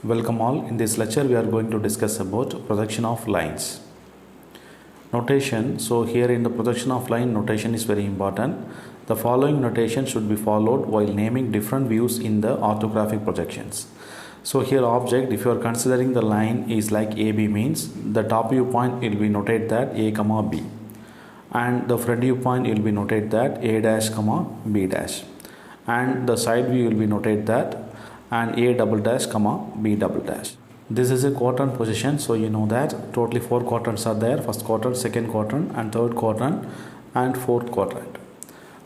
Welcome all. In this lecture we are going to discuss about projection of lines. Notation. So here in the projection of line, notation is very important. The following notation should be followed while naming different views in the orthographic projections. So here object, if you are considering the line is like AB, means the top view point will be noted that A comma B, and the front view point will be noted that A dash comma B dash, and the side view will be noted that and A double dash comma B double dash. This is a quadrant position, so you know that totally 4 quadrants are there: first quadrant, second quadrant, and third quadrant, and fourth quadrant.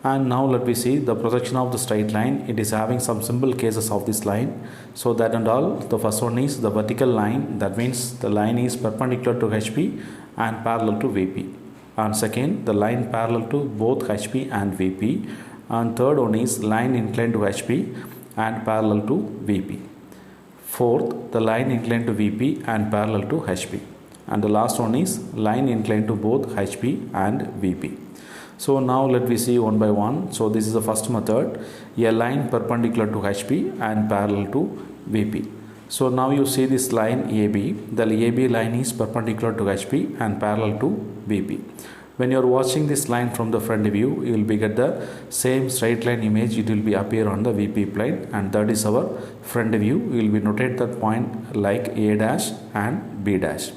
And now let me see the projection of the straight line. It is having some simple cases of this line. So that and all, the first one is the vertical line. That means the line is perpendicular to HP and parallel to VP. And second, the line parallel to both HP and VP. And third one is line inclined to HP and parallel to VP. Fourth, the line inclined to VP and parallel to HP. And the last one is line inclined to both HP and VP. So now let me see one by one. So this is the first method, a line perpendicular to HP and parallel to VP. So now you see this line AB. The AB line is perpendicular to HP and parallel to VP. When you are watching this line from the front view, you will be get the same straight line image. It will be appear on the VP plane, and that is our front view. We will be notate that point like A dash and B dash.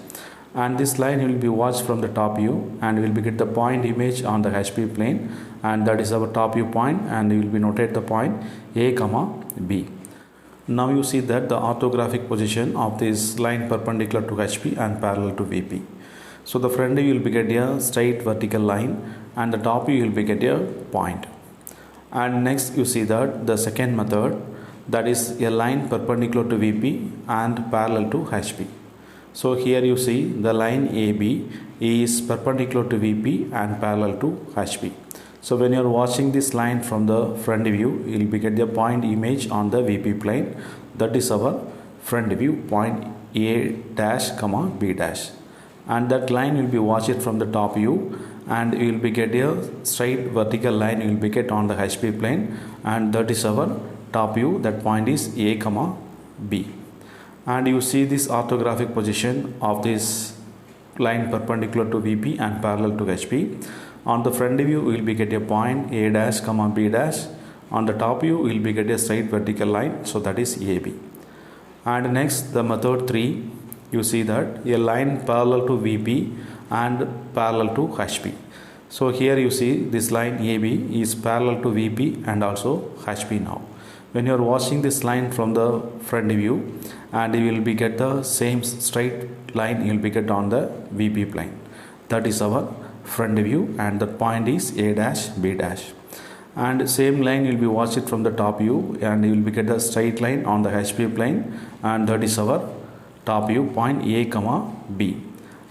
And this line will be watched from the top view, and we will be get the point image on the HP plane, and that is our top view point, and we will be notate the point A comma B. Now you see that the orthographic position of this line perpendicular to HP and parallel to VP. So the front view will be get a straight vertical line, and the top view will be get a point. And next you see that the second method, that is a line perpendicular to VP and parallel to HP. So here you see the line AB is perpendicular to VP and parallel to HP. So when you are watching this line from the front view, you will be get the point image on the VP plane. That is our front view point A dash comma B dash. And that line will be watched from the top view, and you will be get a straight vertical line you will be get on the HP plane, and that is our top view. That point is A comma B. And you see this orthographic position of this line perpendicular to VP and parallel to HP. On the front view, we will be get a point A dash comma B dash. On the top view, we will be get a straight vertical line, so that is AB. And next, the method 3, you see that a line parallel to VP and parallel to HP. So here you see this line AB is parallel to VP and also HP now. When you are watching this line from the front view, and you will be get the same straight line you will be get on the VP plane. That is our front view, and the point is A dash B dash. And same line you will be watch it from the top view, and you will be get the straight line on the HP plane, and that is our top view point A comma B.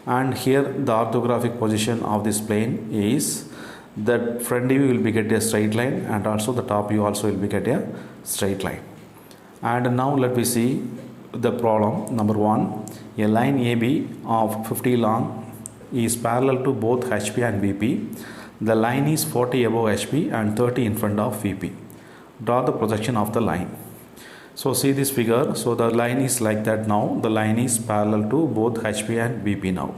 And here the orthographic position of this plane is that front view will be get a straight line, and also the top view also will be get a straight line. And now let me see the problem number 1. A line AB of 50 long is parallel to both HP and VP. The line is 40 above HP and 30 in front of VP. Draw the projection of the line. So see this figure. So the line is like that now. The line is parallel to both HP and VP now.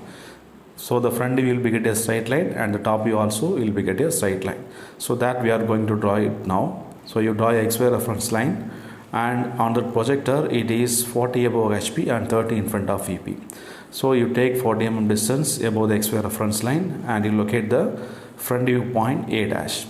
So the front view will be get a straight line, and the top view also will be get a straight line. So that we are going to draw it now. So you draw a XY reference line, and on the projector it is 40 above HP and 30 in front of VP. So you take 40 mm distance above the XY reference line, and you locate the front view point A dash.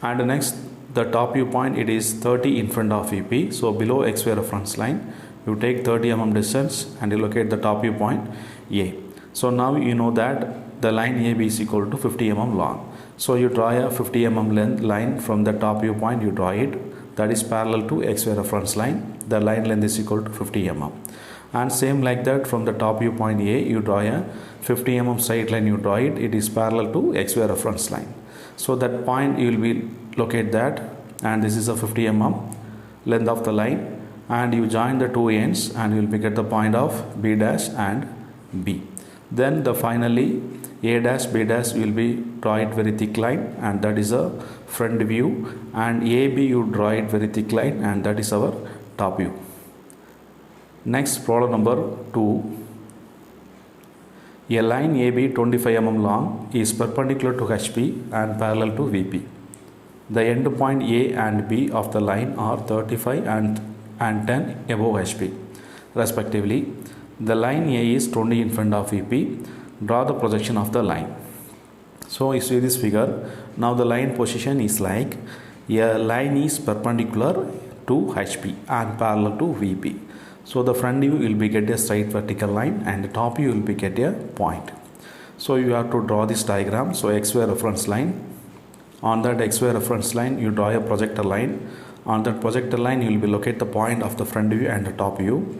And next, the top view point, it is 30 in front of VP. So below XY reference line, you take 30 mm distance, and you locate the top view point A. So now you know that the line AB is equal to 50 mm long. So you draw a 50 mm length line from the top view point. You draw it. That is parallel to XY reference line. The line length is equal to 50 mm. And same like that, from the top view point A, you draw a 50 mm straight line. You draw it. It is parallel to XY reference line. So that point you will be locate that, and this is a 50 mm length of the line, and you join the two ends, and you will be get the point of B dash and B. Then the finally A dash B dash will be draw it very thick line, and that is a front view, and AB you draw it very thick line, and that is our top view. Next, problem number 2. A line AB 25 mm long is perpendicular to HP and parallel to VP. The end point A and B of the line are 35 and 10 above HP respectively. The line A is 20 in front of VP. Draw the projection of the line. So you see this figure. Now the line position is like a line is perpendicular to HP and parallel to VP. So the front view will be get a straight vertical line and the top view will be get a point. So you have to draw this diagram. So XY reference line. On that XY reference line you draw a projector line. On that projector line you will be locate the point of the front view and the top view.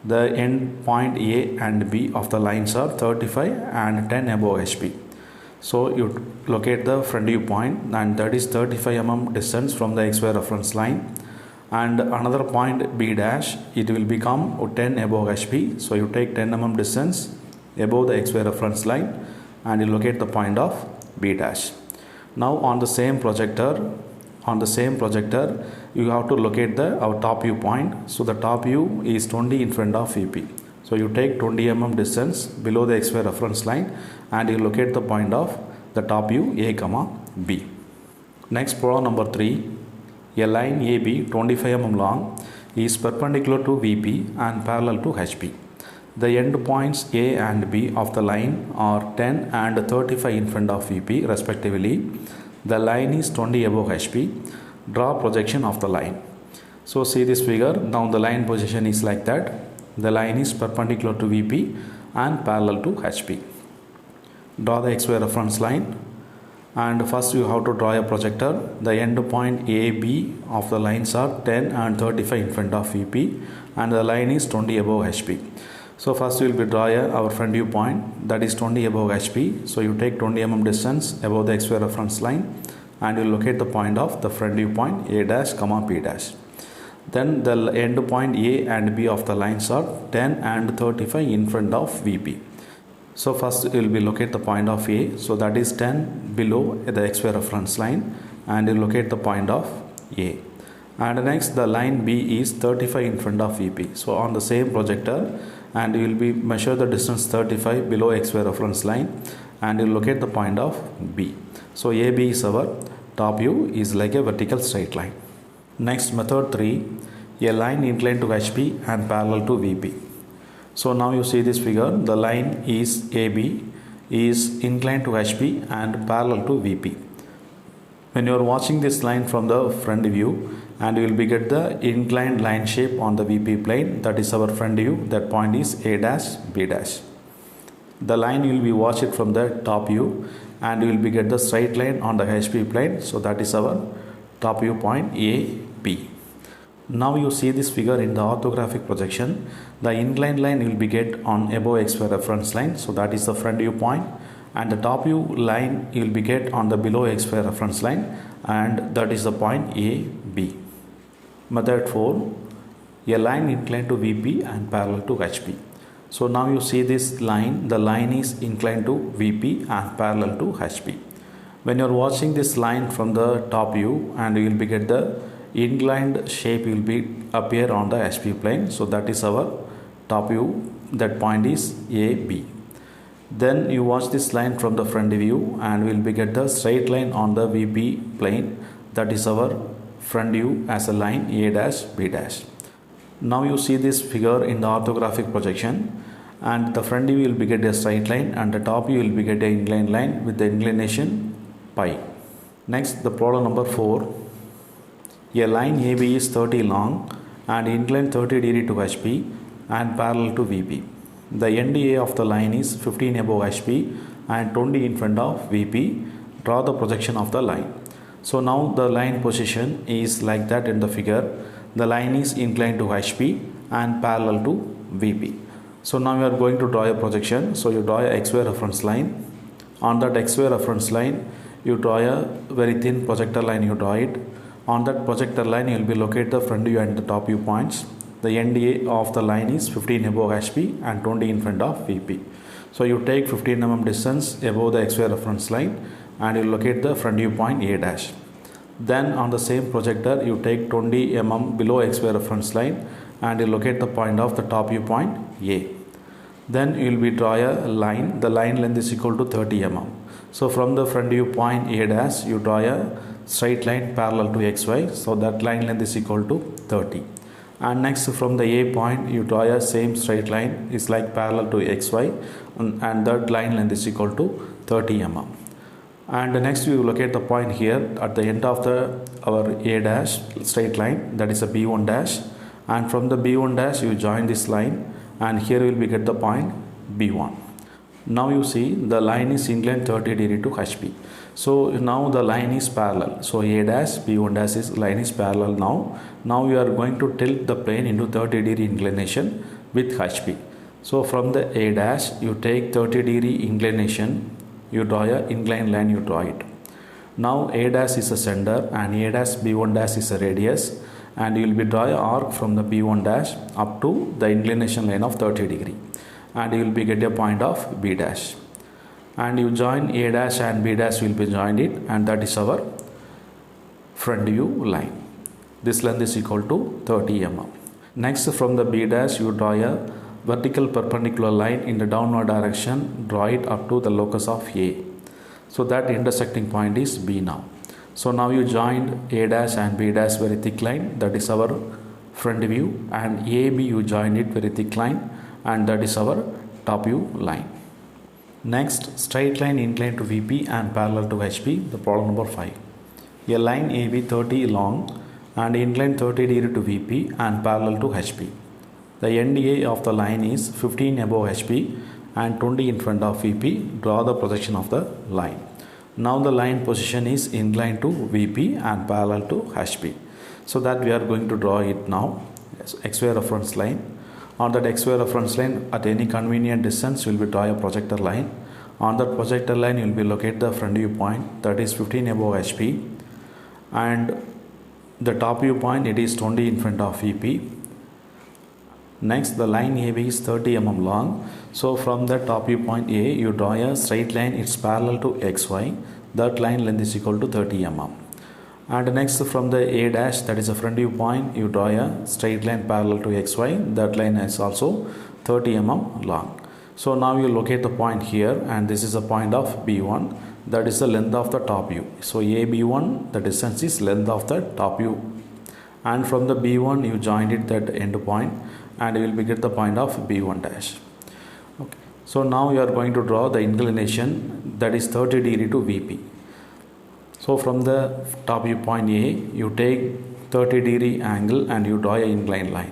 The end point A and B of the lines are 35 and 10 above HP. So you locate the front view point and that is 35 mm distance from the XY reference line. And another point B dash, it will become 10 above HP. So you take 10 mm distance above the XY reference line and you locate the point of B dash. Now on the same projector you have to locate our top view point. So the top view is 20 in front of VP. So you take 20 mm distance below the XY reference line and you locate the point of the top view A, B. Next, problem number 3. A line AB 25 mm long is perpendicular to VP and parallel to HP. The end points A and B of the line are 10 and 35 in front of VP respectively. The line is 20 above HP. Draw projection of the line. So see this figure. Now the line position is like that. The line is perpendicular to VP and parallel to HP. Draw the XY reference line. And first you have to draw a projector. The end point AB of the lines are 10 and 35 in front of VP and the line is 20 above HP. So first we will be draw our front view point, that is 20 above HP. So you take 20 mm distance above the XY reference line and you locate the point of the front view point A dash, B dash. Then the end point A and B of the lines are 10 and 35 in front of VP. So first you will be locate the point of A. So that is 10 below the XY reference line and you locate the point of A. And next the line B is 35 in front of VP. So on the same projector and you will be measure the distance 35 below XY reference line and you locate the point of B. So AB is our top view is like a vertical straight line. Next, method 3. A line inclined to HP and parallel to VP. So now you see this figure. The line is AB is inclined to HP and parallel to VP. When you are watching this line from the front view and you will be get the inclined line shape on the VP plane, that is our front view. That point is A dash, B dash. The line you will be watch it from the top view and you will be get the straight line on the HP plane. So that is our top view point A, B. Now you see this figure in the orthographic projection. The inclined line will be get on above XY reference line. So that is the front view point. And the top view line you will be get on the below XY reference line. And that is the point A, B. Method 4. A line inclined to VP and parallel to HP. So now you see this line. The line is inclined to VP and parallel to HP. When you are watching this line from the top view and you will be get the inclined shape will be appear on the HP plane. So that is our top view. That point is A, B. Then you watch this line from the front view and will be get the straight line on the VP plane. That is our front view as a line A dash, B dash. Now you see this figure in the orthographic projection and the front view will be get a straight line and the top view will be get a inclined line with the inclination pi. Next, the problem number 4. A line AB is 30 long and inclined 30 degree to HP and parallel to VP. The end A of the line is 15 above HP and 20 in front of VP. Draw the projection of the line. So now the line position is like that in the figure. The line is inclined to HP and parallel to VP. So now we are going to draw a projection. So you draw a XY reference line. On that XY reference line you draw a very thin projector line, you draw it. On that projector line you will be locate the front view and the top view points. The end A of the line is 15 above HP and 20 in front of VP. So you take 15 mm distance above the XY reference line and you locate the front view point A dash. Then on the same projector you take 20 mm below XY reference line and you locate the point of the top view point A. Then you will be draw a line. The line length is equal to 30 mm. So from the front view point A dash you draw a straight line parallel to XY. So that line length is equal to 30. And next from the A point you draw a same straight line is like parallel to XY and that line length is equal to 30 mm. And next we will locate the point here at the end of our A dash straight line, that is a B1 dash, and from the B1 dash you join this line and here will be get the point B1. Now you see the line is inclined 30 degree to HP. So now the line is parallel. So A dash B1 dash line is parallel now. Now we are going to tilt the plane into 30 degree inclination with HP. So from the A dash you take 30 degree inclination, you draw a inclined line, you draw it. Now A dash is a center and A dash B1 dash is a radius, and you will be draw a arc from the B1 dash up to the inclination line of 30 degree and you will be get a point of B dash, and you join A dash and B dash will be joined it, and that is our front view line. This length is equal to 30 mm. Next from the B dash you draw a vertical perpendicular line in the downward direction, draw it up to the locus of A. So that intersecting point is B now. So now you joined A dash and B dash very thick line, that is our front view, and AB you joined it very thick line, and that is our top view line. Next, straight line inclined to VP and parallel to HP, the problem number 5. A line AB 30 long and inclined 30 degree to VP and parallel to HP. The NDA of the line is 15 above HP and 20 in front of VP. Draw the projection of the line. Now the line position is inclined to VP and parallel to HP. So that we are going to draw it now. XY reference line. On that XY reference line, at any convenient distance, you will be draw a projector line. On that projector line, you will be locate the front view point, that is 15 above HP, and the top view point, it is 20 in front of VP. Next, the line AB is 30 mm long. So from the top view point A, you draw a straight line, it's parallel to XY. That line length is equal to 30 mm. And next from the A dash, that is a front view point, you draw a straight line parallel to XY. That line is also 30 mm long. So now you locate the point here, and this is a point of B1. That is the length of the top view. So AB1, the distance is length of the top view. And from the B1, you joined it that end point, and you will be get the point of B1 dash. Okay. So now you are going to draw the inclination, that is 30 degree to VP. So from the top view point A, you take 30 degree angle and you draw an inclined line.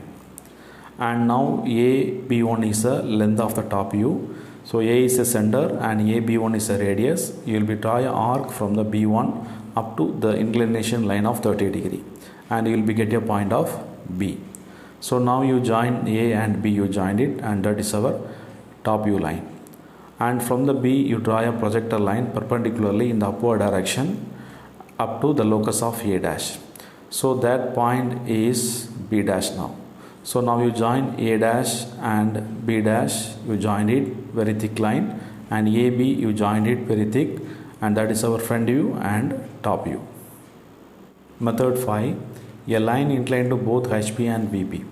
And now AB1 is the length of the top view. So A is a center and AB1 is a radius. You will be draw an arc from the B1 up to the inclination line of 30 degree, and you will be get a point of B. So now you join A and B, you joined it, and that is our top view line. And from the B, you draw a projector line perpendicularly in the upward direction up to the locus of A dash. So that point is B dash now. So now you join A dash and B dash, you join it very thick line, and AB you joined it very thick, and that is our front view and top view. Method 5. A line inclined to both HP and VP.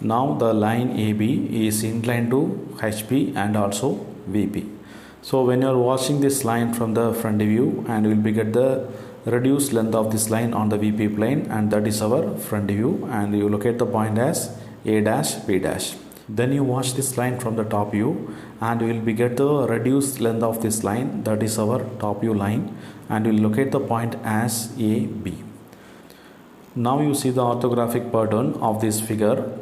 Now the line AB is inclined to HP and also VP. So when you are watching this line from the front view, and you will be get the reduced length of this line on the VP plane, and that is our front view, and you locate the point as A dash B dash. Then you watch this line from the top view, and you will be get the reduced length of this line, that is our top view line, and you will locate the point as AB. Now you see the orthographic pattern of this figure.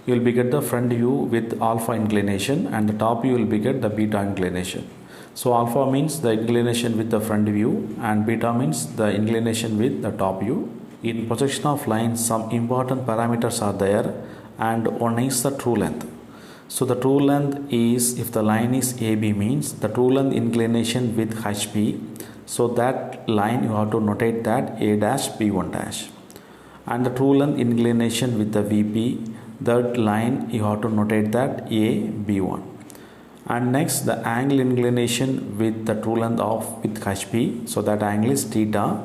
You will be get the front view with alpha inclination, and the top view will be get the beta inclination. So alpha means the inclination with the front view, and beta means the inclination with the top view. In projection of lines, some important parameters are there, and one is the true length. So the true length is, if the line is AB, means the true length inclination with HP. So that line you have to notate that A dash B1 dash. And the true length inclination with the VP, that line you have to notate that A B1. And next, the angle inclination with the true length of with HP, so that angle is theta.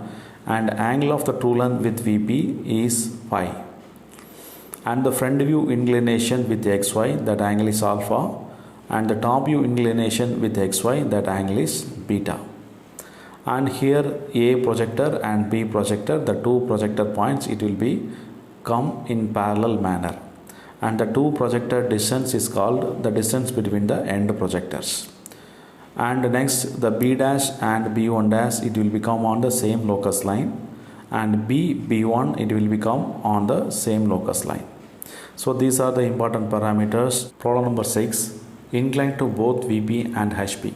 and angle of the true length with VP is phi, and the front view inclination with XY, that angle is alpha, and the top view inclination with XY, that angle is beta. And here A projector and B projector, the two projector points, it will be come in parallel manner, and the two projector distance is called the distance between the end projectors. And next, the B dash and B1 dash, it will become on the same locus line, and B1 it will become on the same locus line. So these are the important parameters. Problem number 6, incline to both VP and HP.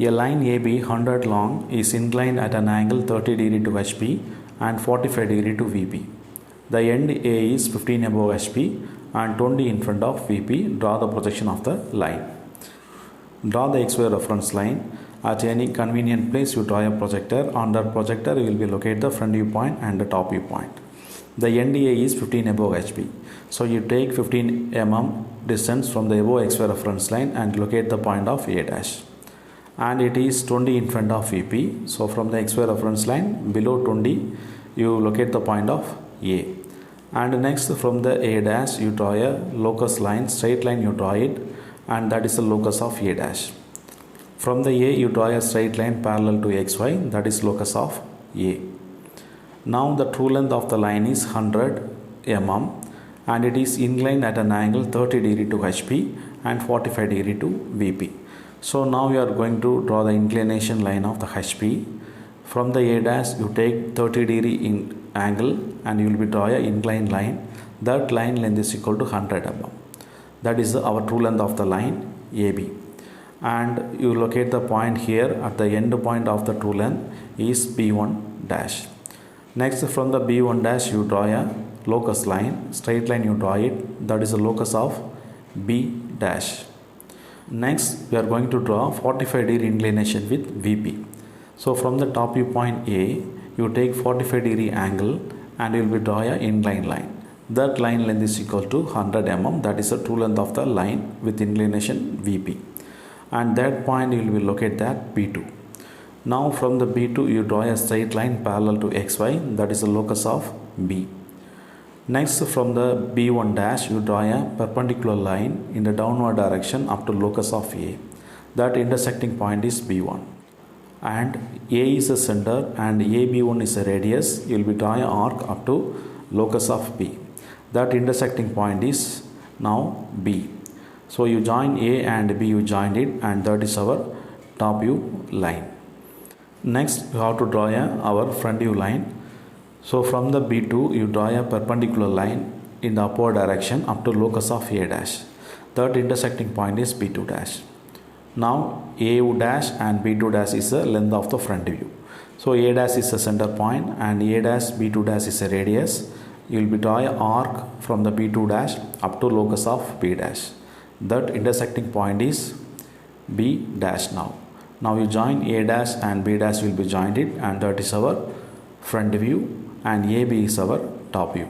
A line AB 100 long is inclined at an angle 30 degree to HP and 45 degree to VP. The end A is 15 above HP and 20 in front of VP. Draw the projection of the line. Draw the XY reference line. At any convenient place, you draw a projector. On that projector, you will be locate the front view point and the top view point. The end A is 15 above HP. So you take 15 mm distance from the above XY reference line and locate the point of A dash. And it is 20 in front of VP. So from the XY reference line below 20, you locate the point of A. And next, from the A dash, you draw a locus line, straight line you draw it, and that is the locus of A dash. From the A, you draw a straight line parallel to XY, that is locus of A. Now the true length of the line is 100 mm, and it is inclined at an angle 30 degree to HP and 45 degree to VP. So now we are going to draw the inclination line of the HP. From the A dash, you take 30 degree in angle and you will be draw a inclined line. That line length is equal to 100 mm. That is our true length of the line AB. And you locate the point here at the end point of the true length is B1 dash. Next, from the B1 dash, you draw a locus line, straight line you draw it, that is the locus of B dash. Next, we are going to draw 45 degree inclination with VP. So from the top view point A, you take 45 degree angle and you will be draw a inclined line. That line length is equal to 100 mm. That is the true length of the line with inclination VP. And that point you will be locate that B2. Now from the B2, you draw a straight line parallel to XY. That is the locus of B. Next, from the B1 dash, you draw a perpendicular line in the downward direction up to locus of A. That intersecting point is B1. And A is the center and AB1 is a radius. You will be drawing an arc up to locus of B. That intersecting point is now B. So you join A and B, you joined it, and that is our top view line. Next, you have to draw our front view line. So from the B2, you draw a perpendicular line in the upward direction up to locus of A dash. That intersecting point is B2 dash. Now A dash and B2 dash is the length of the front view. So A dash is the center point and A dash B2 dash is a radius. You will be draw an arc from the B2 dash up to locus of B dash. That intersecting point is B dash now. Now you join A dash and B dash will be joined it, and that is our front view, and AB is our top view.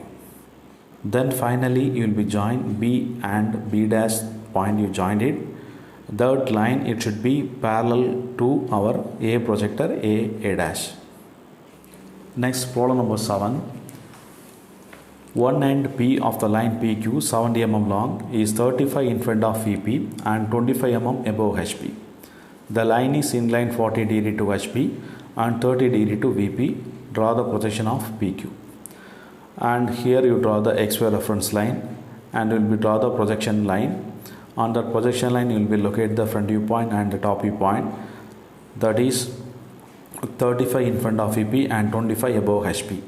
Then finally you will be join B and B dash point, you joined it. That line, it should be parallel to our A projector A dash. Next, problem number 7. One end P of the line PQ 70 mm long is 35 in front of VP and 25 mm above HP. The line is inclined 40 degree to HP and 30 degree to VP. Draw the projection of PQ. And here you draw the XY reference line and you will be draw the projection line. On that projection line, you will be locate the front view point and the top view point. That is 35 in front of VP and 25 above HP.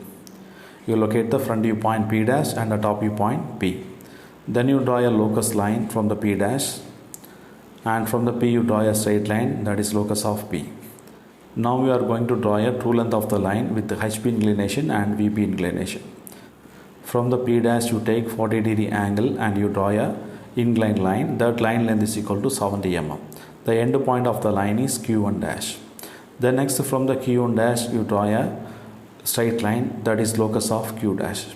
You locate the front view point P dash and the top view point P. Then you draw a locus line from the P dash, and from the P you draw a straight line, that is locus of P. Now we are going to draw a true length of the line with the HP inclination and VP inclination. From the P dash you take 40 degree angle and you draw a inclined line. That line length is equal to 70 mm. The end point of the line is Q1 dash. Then next, from the Q1 dash you draw a straight line, that is locus of Q dash.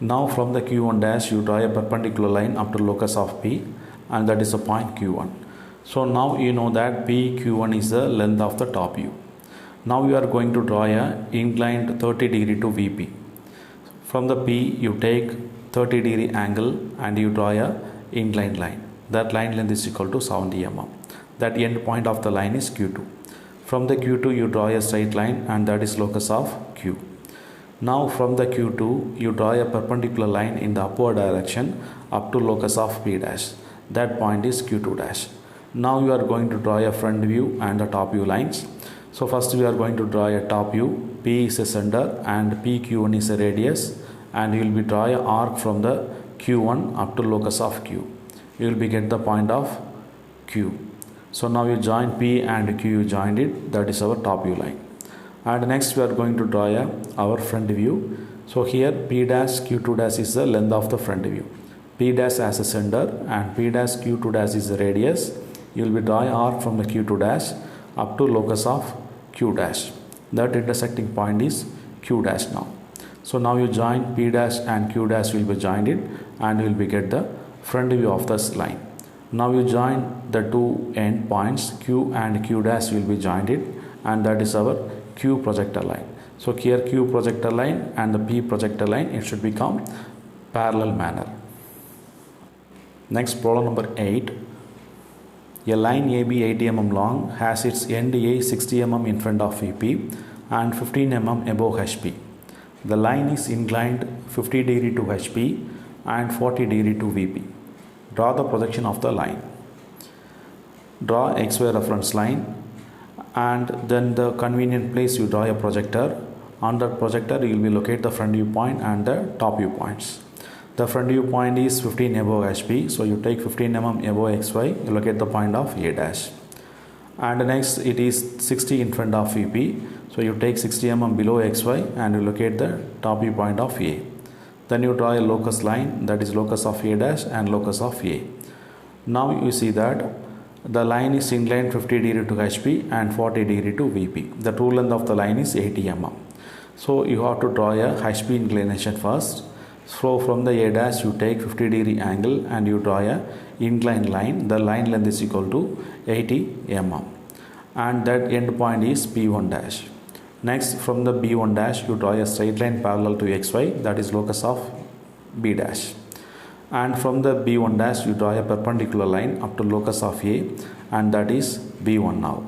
Now from the Q1 dash you draw a perpendicular line up to locus of P, and that is the point Q1. So now you know that PQ1 is the length of the top view. Now you are going to draw a inclined 30 degree to VP. From the P you take 30 degree angle and you draw a inclined line. That line length is equal to 70 mm. That end point of the line is Q2. From the Q2 you draw a straight line and that is locus of Q. Now from the Q2 you draw a perpendicular line in the upward direction up to locus of P dash. That point is Q2 dash. Now you are going to draw a front view and the top view lines. So first we are going to draw a top view. P is a center and PQ1 is a radius, and you will be draw a arc from the Q1 up to locus of Q. You will be get the point of Q. So now you join P and Q, you joined it, that is our top view line. And next we are going to draw our front view. So here P dash Q2 dash is the length of the front view. P dash as a center and P dash Q2 dash is the radius. You will be drawing arc from the Q2 dash up to locus of Q dash. That intersecting point is Q dash now. So now you join P dash and Q dash will be joined it, and you will be get the front view of this line. Now you join the two end points Q and Q dash will be joined it, and that is our Q projector line. So here Q projector line and the P projector line, it should become parallel manner. Next, problem number 8. A line AB 80 mm long has its end A 60 mm in front of VP and 15 mm above HP. The line is inclined 50 degree to HP and 40 degree to VP. Draw the projection of the line. Draw XY reference line, and then the convenient place you draw a projector. On that projector you will be locate the front view point and the top view points. The front view point is 15 above HP, so you take 15 mm above XY, you locate the point of A dash. And next it is 60 in front of VP, so you take 60 mm below XY and you locate the top view point of A. Then you draw a locus line, that is locus of A dash and locus of A. Now you see that the line is inclined 50 degree to HP and 40 degree to VP. The true length of the line is 80 mm. So you have to draw a HP inclination first. So from the A dash you take 50 degree angle and you draw a inclined line. The line length is equal to 80 mm, and that end point is P1 dash. Next, from the B1 dash you draw a straight line parallel to XY, that is locus of B dash. And from the B1 dash you draw a perpendicular line up to locus of A, and that is B1 now.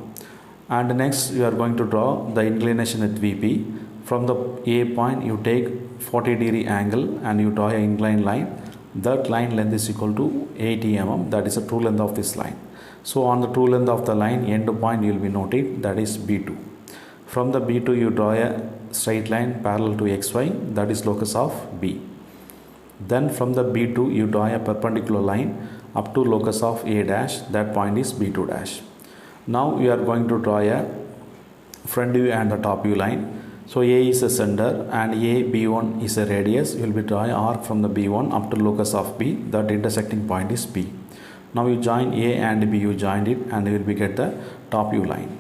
And next you are going to draw the inclination at VP. From the A point you take 40 degree angle and you draw an inclined line. That line length is equal to 80 mm, that is the true length of this line. So on the true length of the line, end point you will be noted, that is B2. From the B2 you draw a straight line parallel to XY, that is locus of B. Then from the B2 you draw a perpendicular line up to locus of A dash, that point is B2 dash. Now we are going to draw a front view and the top view line. So A is a center and A B1 is a radius. You will be drawing arc from the B1 up to locus of B, that intersecting point is P. Now you join A and B, you joined it, and you will be get the top view line.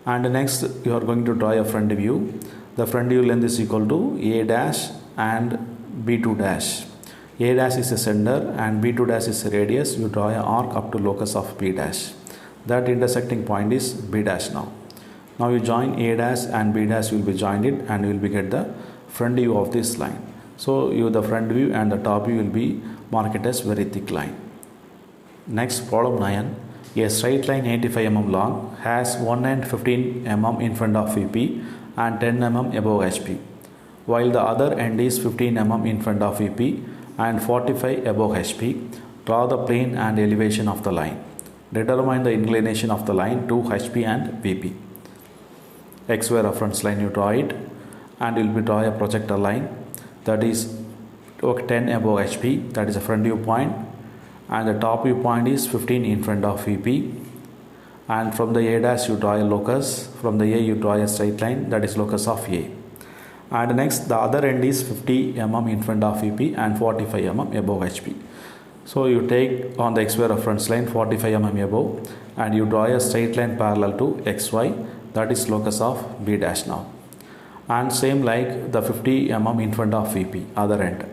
And next you are going to draw a front view. The front view length is equal to A dash and B2 dash. A dash is a center and B2 dash is a radius. You draw an arc up to locus of B dash. That intersecting point is B dash now. Now you join A dash and B dash will be joined it, and you will be get the front view of this line. So the front view and the top view will be marked as very thick line. Next, problem 9. A straight line 85 mm long has one end 15 mm in front of VP and 10 mm above HP, while the other end is 15 mm in front of VP and 45 above HP. Draw the plane and elevation of the line. Determine the inclination of the line to HP and VP. XY reference line you draw it, and you will be draw a projector line, that is 10 above HP, that is a front view point, and the top view point is 15 in front of VP. And from the A dash you draw a locus. From the A you draw a straight line, that is locus of A. And next the other end is 50 mm in front of VP and 45 mm above HP. So you take on the XY reference line 45 mm above, and you draw a straight line parallel to XY, that is locus of B dash now. And same like the 50 mm in front of VP, other end.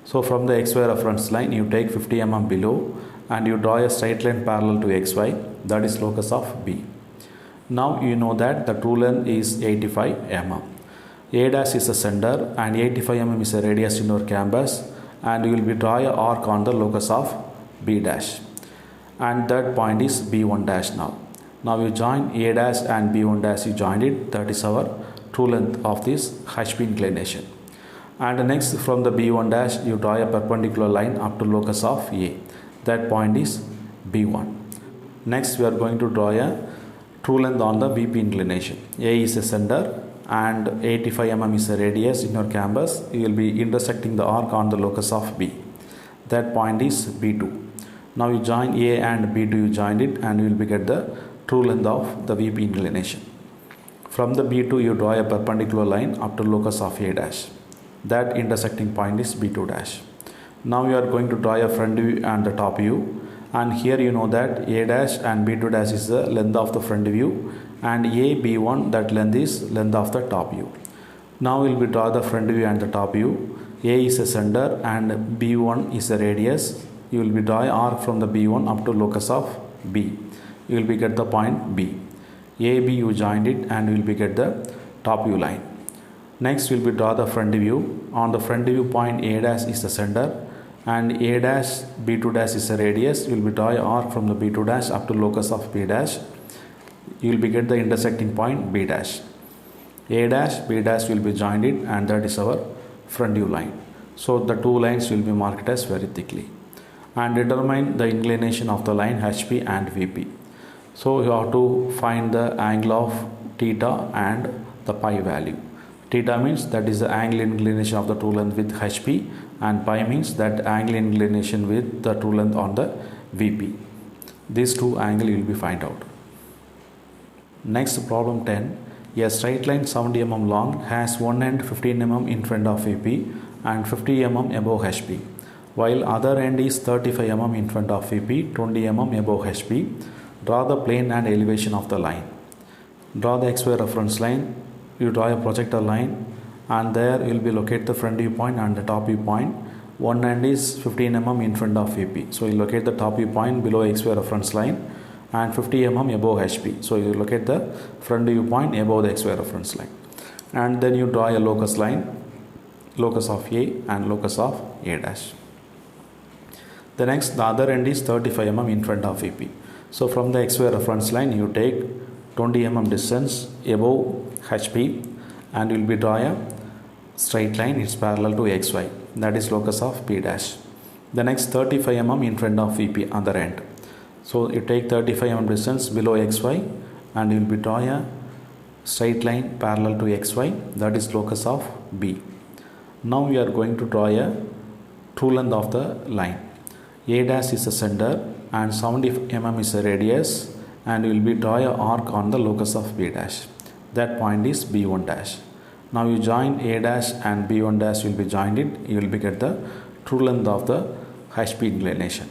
So from the XY reference line you take 50 mm below and you draw a straight line parallel to XY, that is locus of B. Now you know that the true length is 85 mm. A dash is the center and 85 mm is the radius in your canvas, and you will be draw a arc on the locus of B dash, and that point is B1 dash now. Now you join A dash and B1 dash, you joined it, that is our true length of this HP inclination. And next from the B1 dash you draw a perpendicular line up to locus of A, that point is B1. Next we are going to draw a true length on the VP inclination. A is the center and 85 mm is the radius in your canvas. You will be intersecting the arc on the locus of B, that point is B2. Now you join A and B2, you joined it, and you will be get the true length of the VP inclination. From the B2 you draw a perpendicular line up to locus of A dash, that intersecting point is B2 dash. Now you are going to draw a front view and the top view, and here you know that A dash and B2 dash is the length of the front view, and A B1, that length is length of the top view. Now we will be draw the front view and the top view. A is the center and B1 is the radius. You will be draw an arc from the B1 up to locus of B. You will be get the point B. AB you joined it, and you will be get the top view line. Next we will be draw the front view. On the front view point A dash is the center and A dash B2 dash is the radius. You will be draw an arc from the B2 dash up to locus of B dash. You will be get the intersecting point B dash. A dash B dash will be joined it, and that is our front view line. So the two lines will be marked as very thickly. And determine the inclination of the line HP and VP. So you have to find the angle of theta and the pi value. Theta means that is the angle inclination of the true length with HP, and pi means that angle inclination with the true length on the VP. These two angles you will be find out. Next, problem 10. A straight line 70 mm long has one end 15 mm in front of VP and 50 mm above HP, while other end is 35 mm in front of VP, 20 mm above HP. Draw the plane and elevation of the line. Draw the XY reference line. You draw a projector line, and there you will be locate the front view point and the top view point. One end is 15 mm in front of VP, so you locate the top view point below XY reference line, and 50 mm above HP, so you locate the front view point above the XY reference line. And then you draw a locus line, locus of A and locus of A dash. The next, the other end is 35 mm in front of VP. So from the XY reference line you take 20 mm distance above HP, and you will be draw a straight line, it's parallel to XY, that is locus of P dash. The next 35 mm in front of VP other end. So you take 35 mm distance below XY, and you will be draw a straight line parallel to XY, that is locus of B. Now we are going to draw a true length of the line. A dash is the center and 70 mm is the radius, and you will be draw a arc on the locus of B dash, that point is B1 dash. Now you join A dash and B1 dash will be joined it, you will be get the true length of the HP inclination.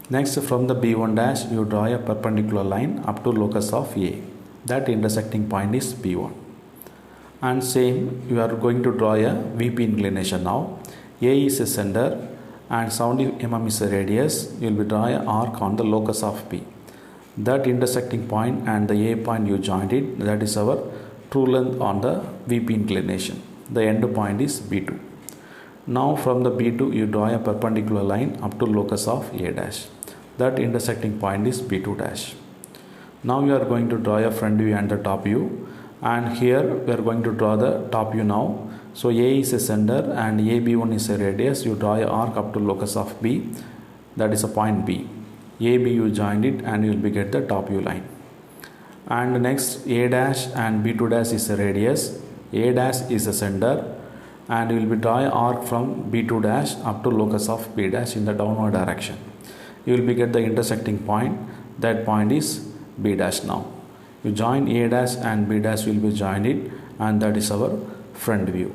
Next, from the B1 dash you draw a perpendicular line up to locus of A, that intersecting point is B1. And same, you are going to draw a VP inclination now. A is the center and 70 mm is the radius. You will be draw an arc on the locus of P, that intersecting point and the A point you joined it, that is our true length on the VP inclination. The end point is B2. Now from the B2 you draw a perpendicular line up to locus of A dash, that intersecting point is B2 dash. Now we are going to draw a front view and the top view, and here we are going to draw the top view now. So A is a center and AB1 is a radius. You draw a arc up to locus of B, that is a point B. AB you joined it, and you will be get the top view line. And next, A dash and B2 dash is a radius. A dash is the center, and you will be draw a arc from B2 dash up to locus of B dash in the downward direction. You will be get the intersecting point, that point is B dash. Now you join A dash and B dash will be joined it, and that is our front view.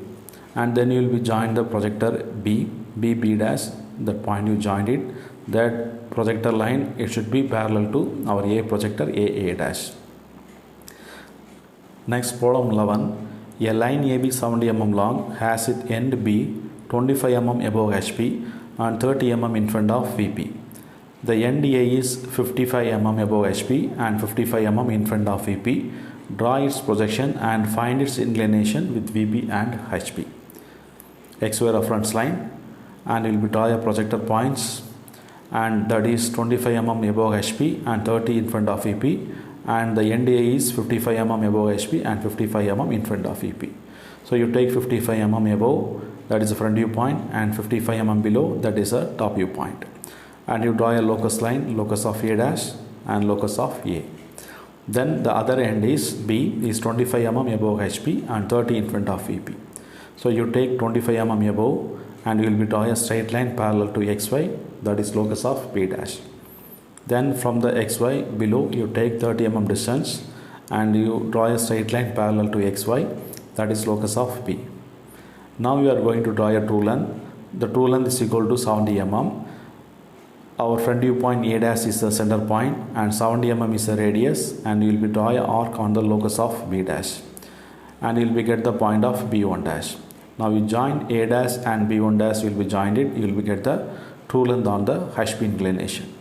And then you will be join the projector B dash, that point you joined it, that projector line it should be parallel to our A projector A dash. Next, problem 11. A line AB 70 mm long has its end B 25 mm above HP and 30 mm in front of VP. The NDA is 55 mm above HP and 55 mm in front of VP. Draw its projection and find its inclination with VP and HP. XY reference line, and we will draw a projector points, and that is 25 mm above HP and 30 in front of VP, and the NDA is 55 mm above HP and 55 mm in front of VP. So you take 55 mm above, that is a front view point, and 55 mm below, that is a top view point. And you draw a locus line, locus of A dash and locus of A. Then the other end is B, is 25 mm above HP and 30 in front of VP. So you take 25 mm above and you will be draw a straight line parallel to XY, that is locus of B dash. Then from the XY below you take 30 mm distance and you draw a straight line parallel to XY, that is locus of B. Now we are going to draw a true length. The true length is equal to 70 mm. Our front view point A dash is the center point and 70 mm is the radius, and you will be draw a arc on the locus of B dash, and you will be get the point of B1 dash. Now you join A dash and B1 dash will be joined it, you will be get the true length on the HP inclination.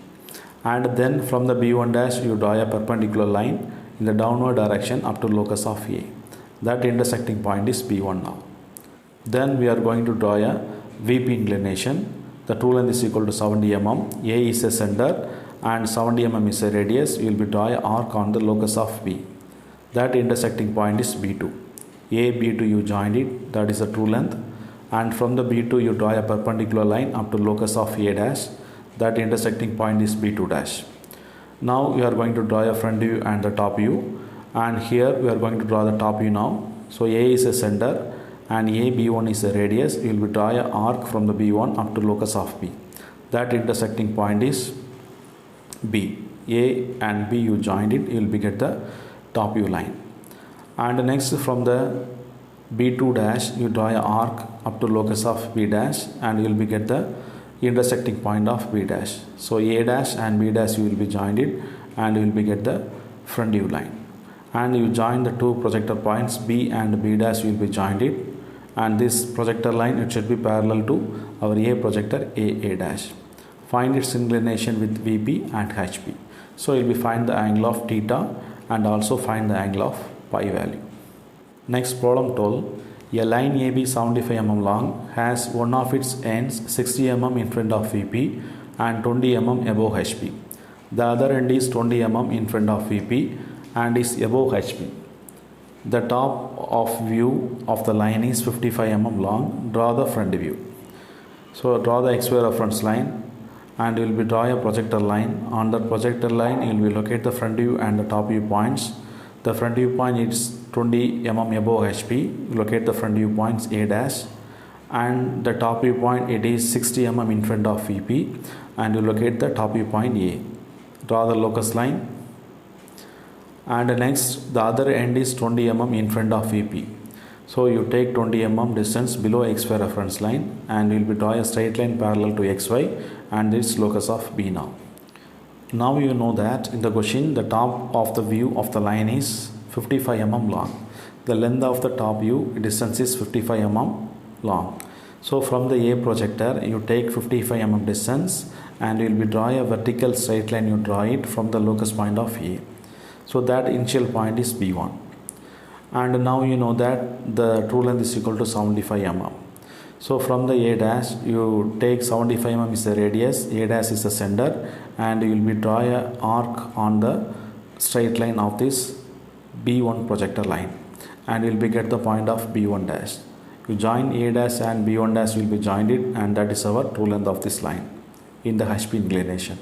And then from the B1 dash you draw a perpendicular line in the downward direction up to locus of A. That intersecting point is B1 now. Then we are going to draw a VP inclination. The true length is equal to 70 mm. A is a center and 70 mm is a radius. You will be draw an arc on the locus of B. That intersecting point is B2. A, B2 you joined it, that is the true length. And from the B2 you draw a perpendicular line up to locus of A dash. That intersecting point is B2 dash. Now we are going to draw a front view and the top view. And here we are going to draw the top view now. So A is a center and A, B1 is a radius. You will be draw an arc from the B1 up to locus of B. That intersecting point is B. A and B you joined it, you will be get the top view line. And next from the B2 dash you draw an arc up to locus of B dash, and you will be get the intersecting point of B dash. So A dash and B dash you will be joined it, and you will be get the front view line. And you join the two projector points B and B dash you will be joined it, and this projector line it should be parallel to our A projector A dash. Find its inclination with VP and HP. So you will be find the angle of theta and also find the angle of pi value. Next problem told, a line AB 75 mm long has one of its ends 60 mm in front of VP and 20 mm above HP. The other end is 20 mm in front of VP and is above HP. The top of view of the line is 55 mm long. Draw the front view. So draw the XY reference line, and you will be draw a projector line. On the projector line you will be locate the front view and the top view points. The front view point is 20 mm above HP. Locate the front view points A dash, and the top view point it is 60 mm in front of VP, and you locate the top view point A. Draw the locus line, and next the other end is 20 mm in front of VP. So you take 20 mm distance below XY reference line, and you will be draw a straight line parallel to XY, and this locus of B now. Now you know that in the question the top of the view of the line is 55 mm long. The length of the top view distance is 55 mm long. So from the A projector you take 55 mm distance, and you will be draw a vertical straight line. You draw it from the locus point of A. So that initial point is B1. And now you know that the true length is equal to 75 mm. So from the A dash you take 75 mm is the radius, A dash is the center, and you will be draw a arc on the straight line of this B1 projector line, and you will be get the point of B1 dash. You join A dash and B1 dash will be joined it, and that is our true length of this line in the HP inclination.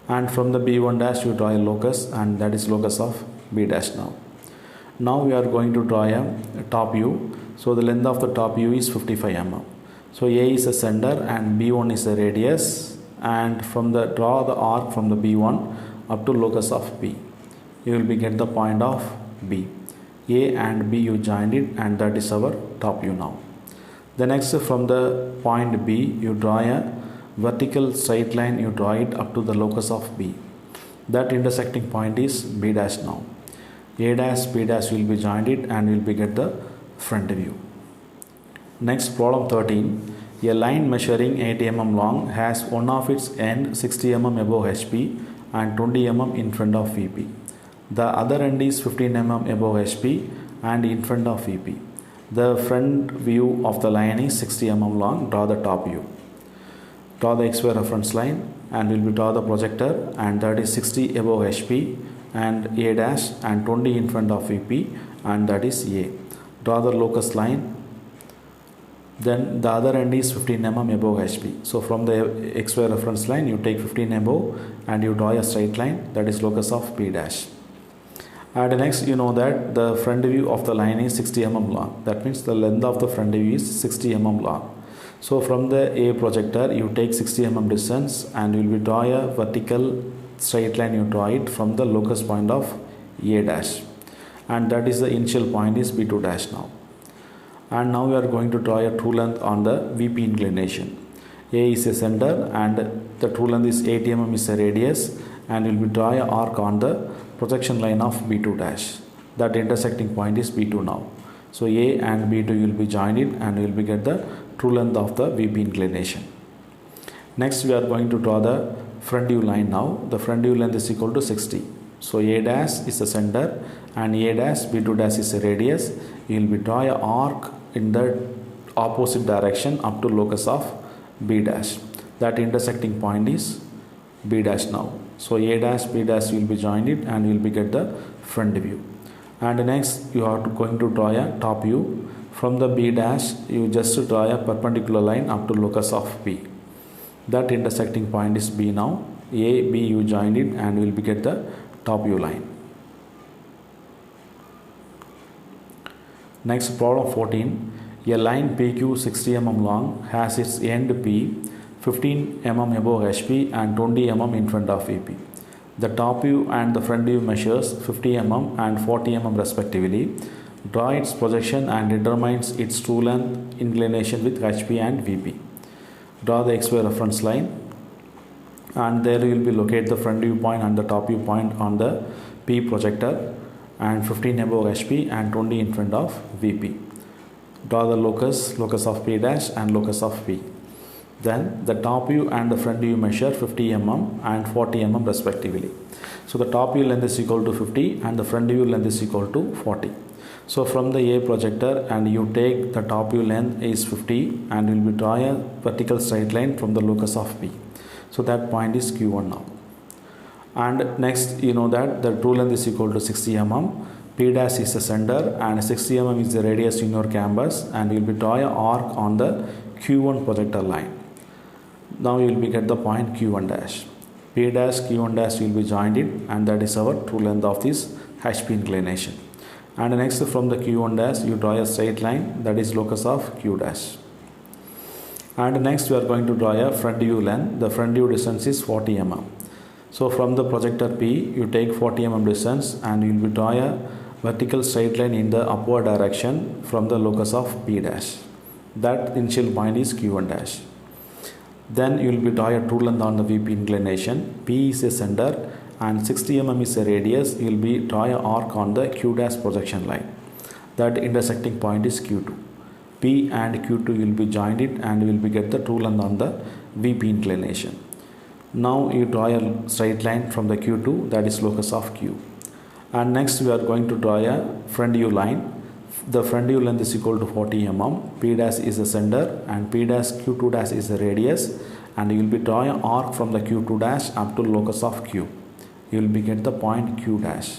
And from the B1 dash you draw a locus, and that is locus of B dash now. Now we are going to draw a top view. So the length of the top view is 55 mm. So A is the center and B1 is the radius, and from the draw the arc from the B1 up to locus of B. You will be get the point of B. A and B you joined it, and that is our top view now. The next from the point B you draw a vertical straight line. You draw it up to the locus of B. That intersecting point is B dash now. A dash B dash will be joined it, and will be get the front view. Next problem 13. A line measuring 80 mm long has one of its end 60 mm above HP and 20 mm in front of VP. The other end is 15 mm above HP and in front of VP. The front view of the line is 60 mm long. Draw the top view. Draw the XY reference line and will be draw the projector, and that is 60 above HP and A dash and 20 in front of VP, and that is A. Draw the locus line. Then the other end is 15 mm above HP. So from the XY reference line you take 15 above and you draw a straight line, that is locus of P dash. And next you know that the front view of the line is 60 mm long. That means the length of the front view is 60 mm long. So from the A projector you take 60 mm distance and you will draw a vertical straight line. You draw it from the locus point of A dash, and that is the initial point is B2 dash now. And now we are going to draw a true length on the VP inclination. A is a center and the true length is 80 mm is a radius, and we will draw a arc on the projection line of B2 dash. That intersecting point is B2 now. So A and B2 will be joined in and we will get the true length of the VP inclination. Next we are going to draw the front view line now. The front view length is equal to 60. So A dash is the center and A dash B2 dash is a radius. You will be draw a arc in the opposite direction up to locus of B dash. That intersecting point is B dash now. So A dash B dash will be joined it and you will be get the front view. And next you are going to draw a top view. From the B dash you just draw a perpendicular line up to locus of B. That intersecting point is B now. A, B you joined it and will be get the top view line. Next, problem 14. A line PQ 60 mm long has its end P 15 mm above HP and 20 mm in front of VP. The top view and the front view measures 50 mm and 40 mm respectively. Draw its projection and determines its true length inclination with HP and VP. Draw the XY reference line, and there you will be locate the front view point and the top view point on the P projector, and 15 above HP and 20 in front of VP. Draw the locus of P dash and locus of P. Then the top view and the front view measure 50 mm and 40 mm respectively. So the top view length is equal to 50 and the front view length is equal to 40. So from the A projector and you take the top view length is 50 and will be draw a vertical straight line from the locus of P. So that point is Q1 now. And next you know that the true length is equal to 60 mm. P dash is the center and 60 mm is the radius in your canvas, and you will be draw a arc on the Q1 projector line. Now you will be get the point Q1 dash. P dash Q1 dash will be joined in, and that is our true length of this HP inclination. And next from the Q1 dash you draw a straight line, that is locus of Q dash. And next we are going to draw a front view length. The front view distance is 40 mm. So from the projector P you take 40 mm distance and you will be draw a vertical straight line in the upward direction from the locus of P dash. That initial point is Q1 dash. Then you will be draw a true length on the VP inclination. P is a center and 60 mm is a radius. You will be draw a arc on the Q dash projection line. That intersecting point is Q2. P and Q2 will be joined it and will be get the true length on the VP inclination. Now you draw a straight line from the Q2, that is locus of Q. And next we are going to draw a front view line. The front view length is equal to 40 mm. P dash is the center and P dash Q2 dash is the radius, and you will be draw an arc from the Q2 dash up to locus of Q. You will be get the point Q dash.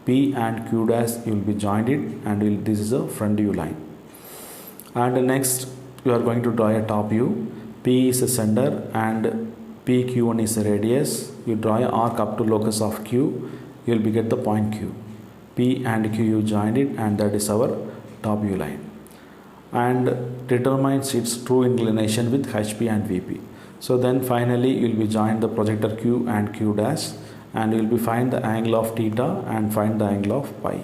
P and Q dash you will be joined it, and this is a front view line. And next you are going to draw a top view. P is the center and PQ1 is the radius. You draw an arc up to locus of Q. You will be get the point Q. P and Q you joined it, and that is our top view line. And determines its true inclination with HP and VP. So then finally you will be join the projector Q and Q dash, and you will be find the angle of theta and find the angle of pi.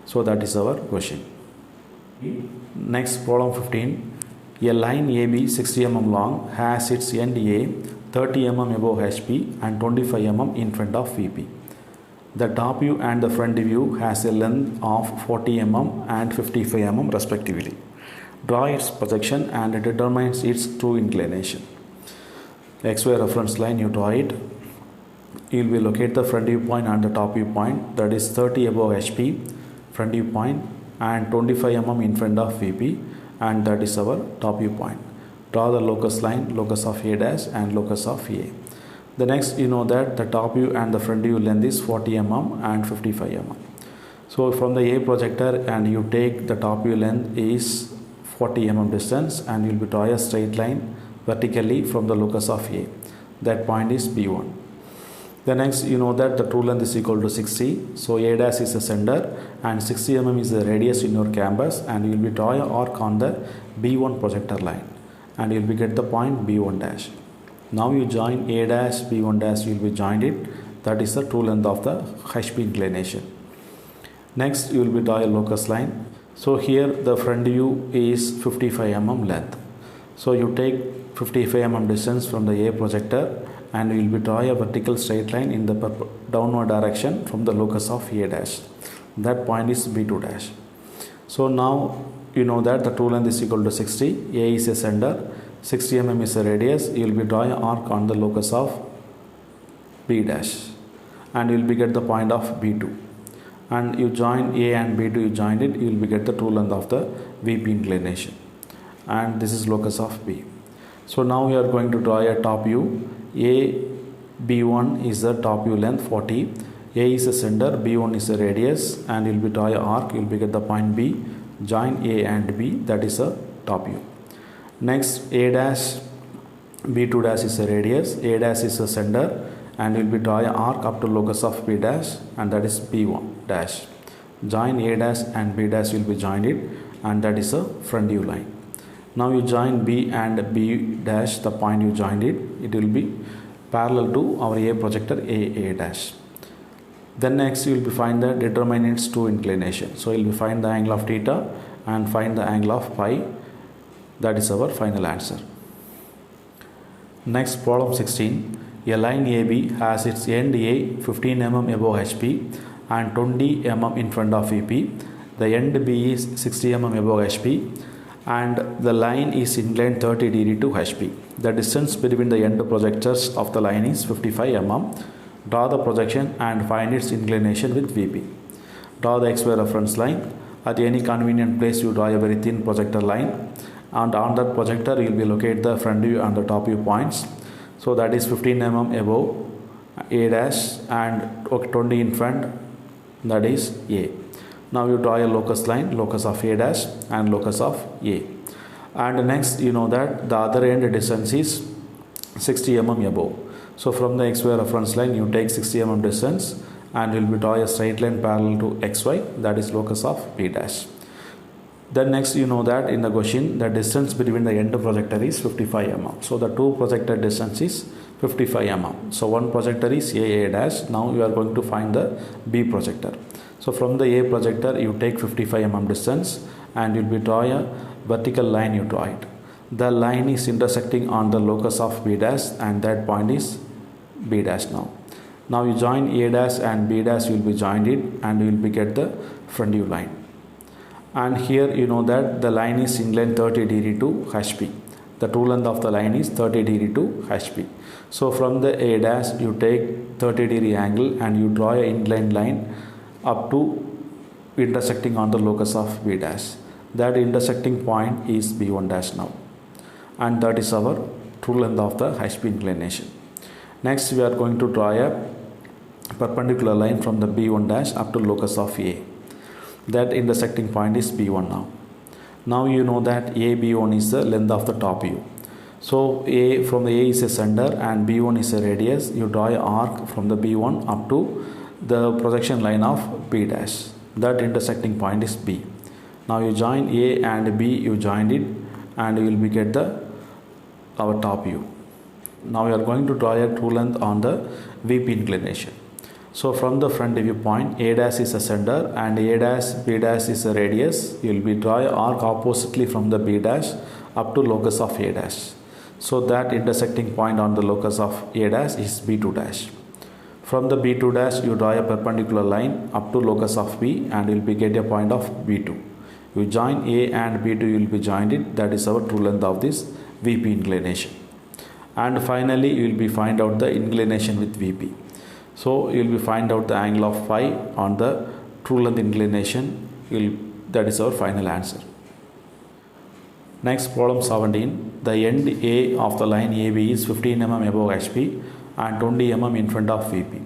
So that is our question. Next, problem 15. A line AB 60 mm long has its end A 30 mm above HP and 25 mm in front of VP. The top view and the front view has a length of 40 mm and 55 mm respectively. Draw its projection and it determines its true inclination. XY reference line, you draw it. You will locate the front viewpoint and the top viewpoint, that is 30 above HP front viewpoint and 25 mm in front of VP, and that is our top viewpoint. Draw the locus line, locus of A dash and locus of A. The next, you know that the top view and the front view length is 40 mm and 55 mm. So from the A projector, and you take the top view length is 40 mm distance, and you will draw a straight line vertically from the locus of A. That point is B1. The next, you know that the true length is equal to 60. So A dash is the center and 60 mm is the radius in your canvas, and you will be draw an arc on the B1 projector line, and you will be get the point B1 dash. Now you join A dash, B1 dash, you will be joined it. That is the true length of the HP inclination. Next, you will be draw a locus line. So here the front view is 55 mm length. So you take 55 mm distance from the A projector, and you will be draw a vertical straight line in the downward direction from the locus of A dash. That point is B2 dash. So now you know that the true length is equal to 60. A is a center, 60 mm is a radius. You will be draw an arc on the locus of B dash, and you will be get the point of B2. And you join A and B2, you join it, you will be get the true length of the VP inclination, and this is locus of B. So now we are going to draw a top view. A B1 is the top view length 40. A is the center, B1 is the radius, and you will be draw a arc. You will be get the point B. Join A and B, that is a top view. Next, A dash, B2 dash is the radius. A dash is the center, and you will be draw a arc up to locus of B dash, and that is B1 dash. Join A dash and B dash will be joined it, and that is a front view line. Now you join B and B dash, the point you joined it, it will be parallel to our A projector A dash. Then next you will be find the determinants to inclination. So you will be find the angle of theta and find the angle of pi. That is our final answer. Next, problem 16. A line AB has its end A 15 mm above HP and 20 mm in front of VP. The end B is 60 mm above HP, and the line is inclined 30 degree to HP. The distance between the end projectors of the line is 55 mm. Draw the projection and find its inclination with VP. Draw the XY reference line. At any convenient place, you draw a very thin projector line, and on that projector you will be locate the front view and the top view points. So that is 15 mm above A dash and 20 in front, that is A. Now you draw a locus line, locus of A dash and locus of A. And next, you know that the other end distance is 60 mm above. So from the XY reference line, you take 60 mm distance, and you will be draw a straight line parallel to XY, that is locus of B dash. Then next, you know that in the question, the distance between the end projector is 55 mm. So the two projector distance is 55 mm. So one projector is A dash. Now you are going to find the B projector. So from the A projector, you take 55 mm distance, and you will be draw a vertical line, you draw it. The line is intersecting on the locus of B dash, and that point is B dash now. Now you join A dash and B dash, you will be joined it, and you will be get the front view line. And here you know that the line is inclined 30 degree to HP. The true length of the line is 30 degree to HP. So from the A dash, you take 30 degree angle, and you draw an inclined line up to intersecting on the locus of B dash. That intersecting point is B1 dash now, and that is our true length of the HP inclination. Next, we are going to draw a perpendicular line from the B1 dash up to locus of A. That intersecting point is B1 now. Now you know that AB1 is the length of the top view. So A, from the A is a center and B1 is a radius. You draw an arc from the B1 up to the projection line of B dash. That intersecting point is B. Now you join A and B, you joined it, and you will be get our top view. Now we are going to draw a true length on the VP inclination. So from the front view point, A dash is a center and A dash, B dash is a radius. You will be draw an arc oppositely from the B dash up to locus of A dash. So that intersecting point on the locus of A dash is B2 dash. From the B2 dash, you draw a perpendicular line up to locus of B, and you will be get a point of B2. You join A and B2, you will be joined it. That is our true length of this VP inclination. And finally, you will be find out the inclination with VP. So you will be find out the angle of phi on the true length inclination. That is our final answer. Next, problem 17. The end A of the line AB is 15 mm above HP and 20 mm in front of VP.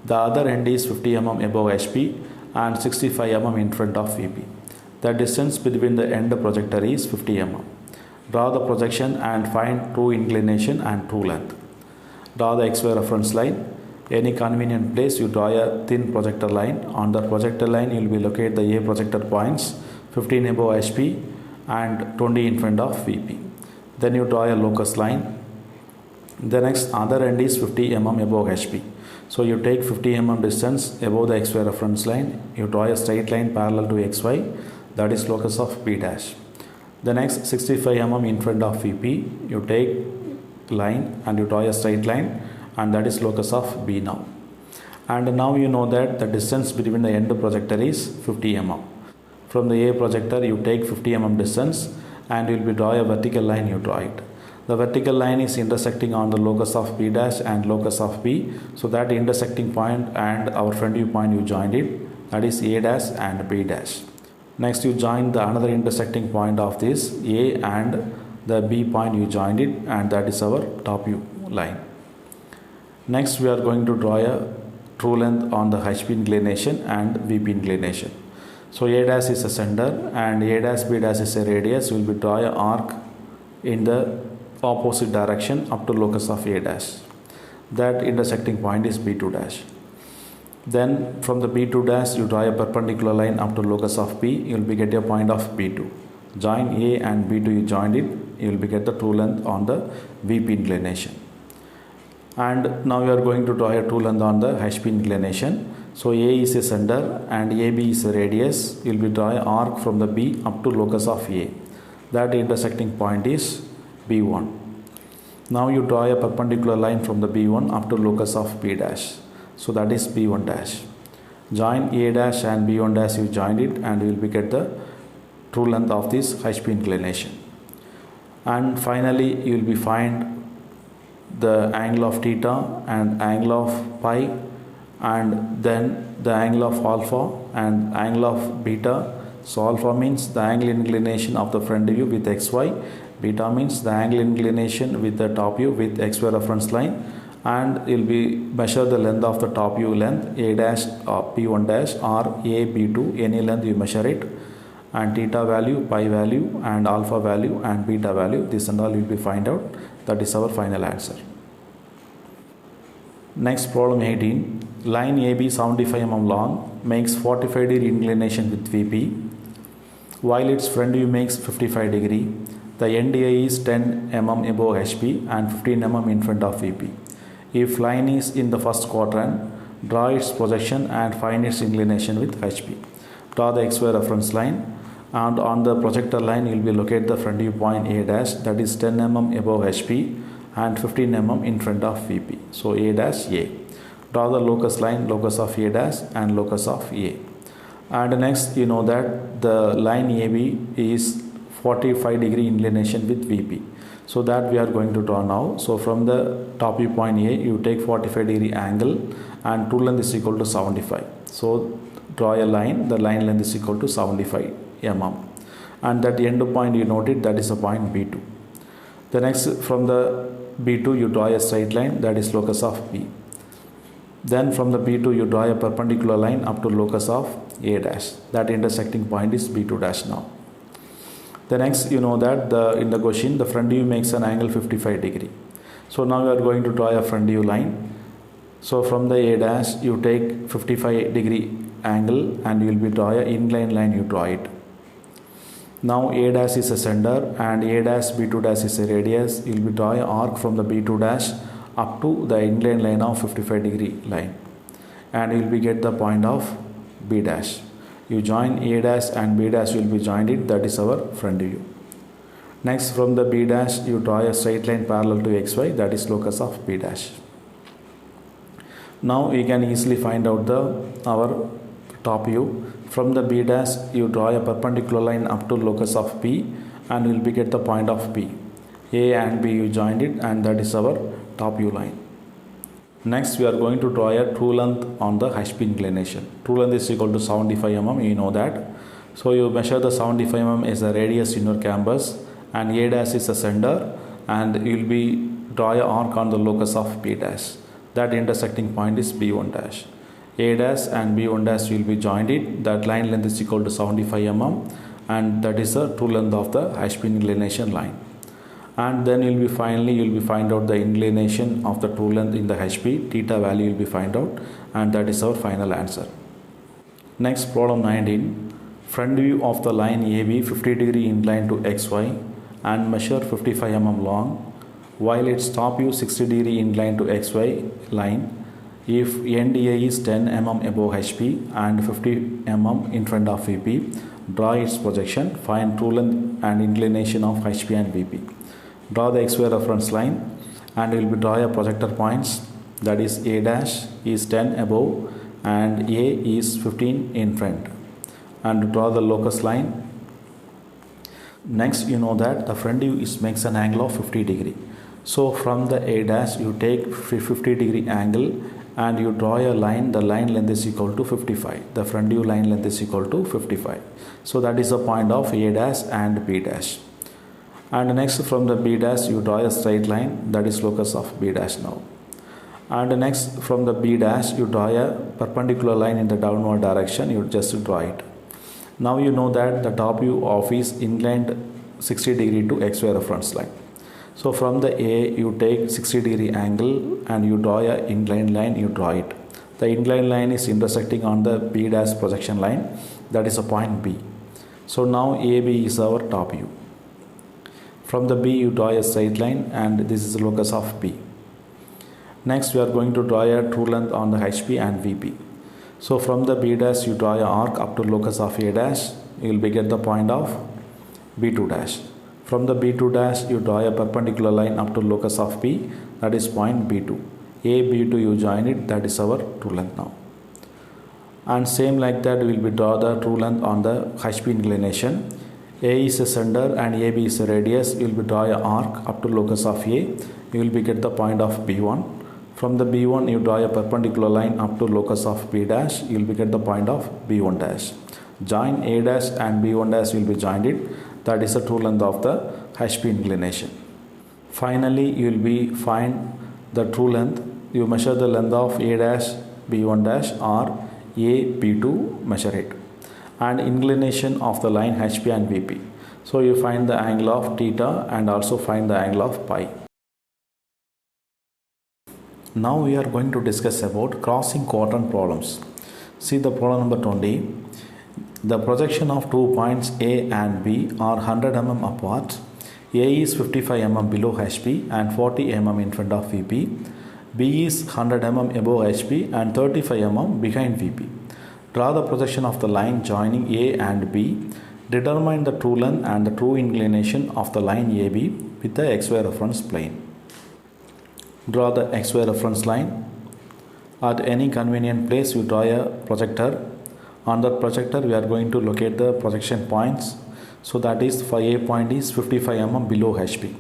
The other end is 50 mm above HP and 65 mm in front of VP. The distance between the end projector is 50 mm. Draw the projection and find true inclination and true length. Draw the XY reference line. Any convenient place you draw a thin projector line. On the projector line you will be locate the A projector points 15 above HP and 20 in front of VP. Then you draw a locus line. The next other end is 50 mm above HP. So you take 50 mm distance above the XY reference line. You draw a straight line parallel to XY. That is locus of B dash. The next 65 mm in front of VP. You take line and you draw a straight line, and that is locus of B now. And now you know that the distance between the end projector is 50 mm. From the A projector you take 50 mm distance and you will be draw a vertical line, you draw it. The vertical line is intersecting on the locus of B dash and locus of B. So that intersecting point and our front view point you joined it. That is A dash and B dash. Next you join the another intersecting point of this A and the B point you joined it, and that is our top view line. Next we are going to draw a true length on the HP inclination and VP inclination. So A dash is a center and A dash B dash is a radius. We will be draw a arc in the opposite direction up to locus of A dash. That intersecting point is B2 dash. Then from the B2 dash you draw a perpendicular line up to locus of P. You will be get a point of B2. Join A and B2, you joined it. You will be get the true length on the VP inclination. And now you are going to draw a true length on the HP inclination. So A is a center and AB is a radius. You will be draw an arc from the B up to locus of A. That intersecting point is B1. Now you draw a perpendicular line from the B1 up to locus of B dash. So that is B1 dash. Join A dash and B1 dash, you joined it, and you will be get the true length of this HP inclination. And finally you will be find the angle of theta and angle of pi, and then the angle of alpha and angle of beta. So alpha means the angle inclination of the front view with XY. Beta means the angle inclination with the top view with XY reference line. And you will be measure the length of the top view length A dash or P1 dash or A B2, any length you measure it, and theta value, pi value and alpha value and beta value, this and all you will be find out. That is our final answer. Next, problem 18. Line AB 75 mm long makes 45 degree inclination with VP while its front view makes 55 degree. The end A is 10 mm above HP and 15 mm in front of VP. If line is in the first quadrant, draw its projection and find its inclination with HP. Draw the XY reference line, and on the projector line you will be locate the front view point A dash, that is 10 mm above HP and 15 mm in front of VP. So A dash A. Draw the locus line, locus of A dash and locus of A. And next you know that the line AB is 45 degree inclination with VP. So that we are going to draw now. So from the top view point A, you take 45 degree angle and true length is equal to 75. So draw a line, the line length is equal to 75 mm. And that end point you noted, that is a point B2. The next from the B2 you draw a straight line, that is locus of B. Then from the B2 you draw a perpendicular line up to locus of A dash. That intersecting point is B2 dash now. The next you know that in the question the front view makes an angle 55 degree. So now we are going to draw a front view line. So from the A dash you take 55 degree angle and you will be draw a inclined line, you draw it. Now A dash is a center and A dash B2 dash is a radius. You will be draw a arc from the B2 dash up to the inclined line of 55 degree line, and you will be get the point of B dash. You join A dash and B dash will be joined it, that is our front view. Next from the B dash you draw a straight line parallel to XY, that is locus of B dash. Now we can easily find out our top view From the B dash you draw a perpendicular line up to locus of P and you will get the point of P. A and B you joined it and that is our top view line. Next we are going to draw a true length on the HP inclination. True length is equal to 75 mm, you know that. So you measure the 75 mm as the radius in your canvas and A dash is the center and you will be draw a arc on the locus of P dash. That intersecting point is B1 dash. A dash and B1 dash will be joined it. That line length is equal to 75 mm and that is the true length of the HP inclination line. And then you will be find out the inclination of the true length in the HP. Theta value will be find out and that is our final answer. Next, problem 19. Front view of the line AB 50 degree inclined to XY and measure 55 mm long, while its top view 60 degree inclined to XY line. If end A is 10 mm above HP and 50 mm in front of VP, draw its projection, find true length and inclination of HP and VP. Draw the XY reference line and we will draw a projector points, that is A dash is 10 above and A is 15 in front, and draw the locus line. Next, you know that the front view makes an angle of 50 degree. So from the A dash you take 50 degree angle and you draw a line. The line length is equal to 55. The front view line length is equal to 55. So that is the point of A dash and B dash. And next, from the B dash you draw a straight line, that is locus of B dash now. And next, from the B dash you draw a perpendicular line in the downward direction, you just draw it. Now you know that the top view of is inclined 60 degree to XY reference line. So from the A you take 60 degree angle and you draw a inclined line, you draw it. The inclined line is intersecting on the B dash projection line, that is a point B. So now AB is our top view. From the B you draw a straight line and this is the locus of B. Next we are going to draw a true length on the HP and VP. So from the B dash you draw a arc up to locus of A dash, you will get the point of B2 dash. From the B2 dash you draw a perpendicular line up to locus of P, that is point B2. A, B2 you join it, that is our true length now. And same like that we will draw the true length on the HP inclination. A is a center and AB is a radius. You will draw an arc up to locus of A. You will get the point of B1. From the B1 you draw a perpendicular line up to locus of B dash. You will get the point of B1 dash. Join A dash and B1 dash will be joined it. That is the true length of the HP inclination. Finally you will be find the true length. You measure the length of A dash, B1 dash or A, B2, measure it. And inclination of the line HP and VP. So you find the angle of theta and also find the angle of pi. Now we are going to discuss about crossing quadrant problems. See the problem number 20. The projection of 2 points A and B are 100 mm apart. A is 55 mm below HP and 40 mm in front of VP. B is 100 mm above HP and 35 mm behind VP. Draw the projection of the line joining A and B. Determine the true length and the true inclination of the line AB with the XY reference plane. Draw the XY reference line. At any convenient place you draw a projector. On that projector we are going to locate the projection points. So that is for A point is 55 mm below HP.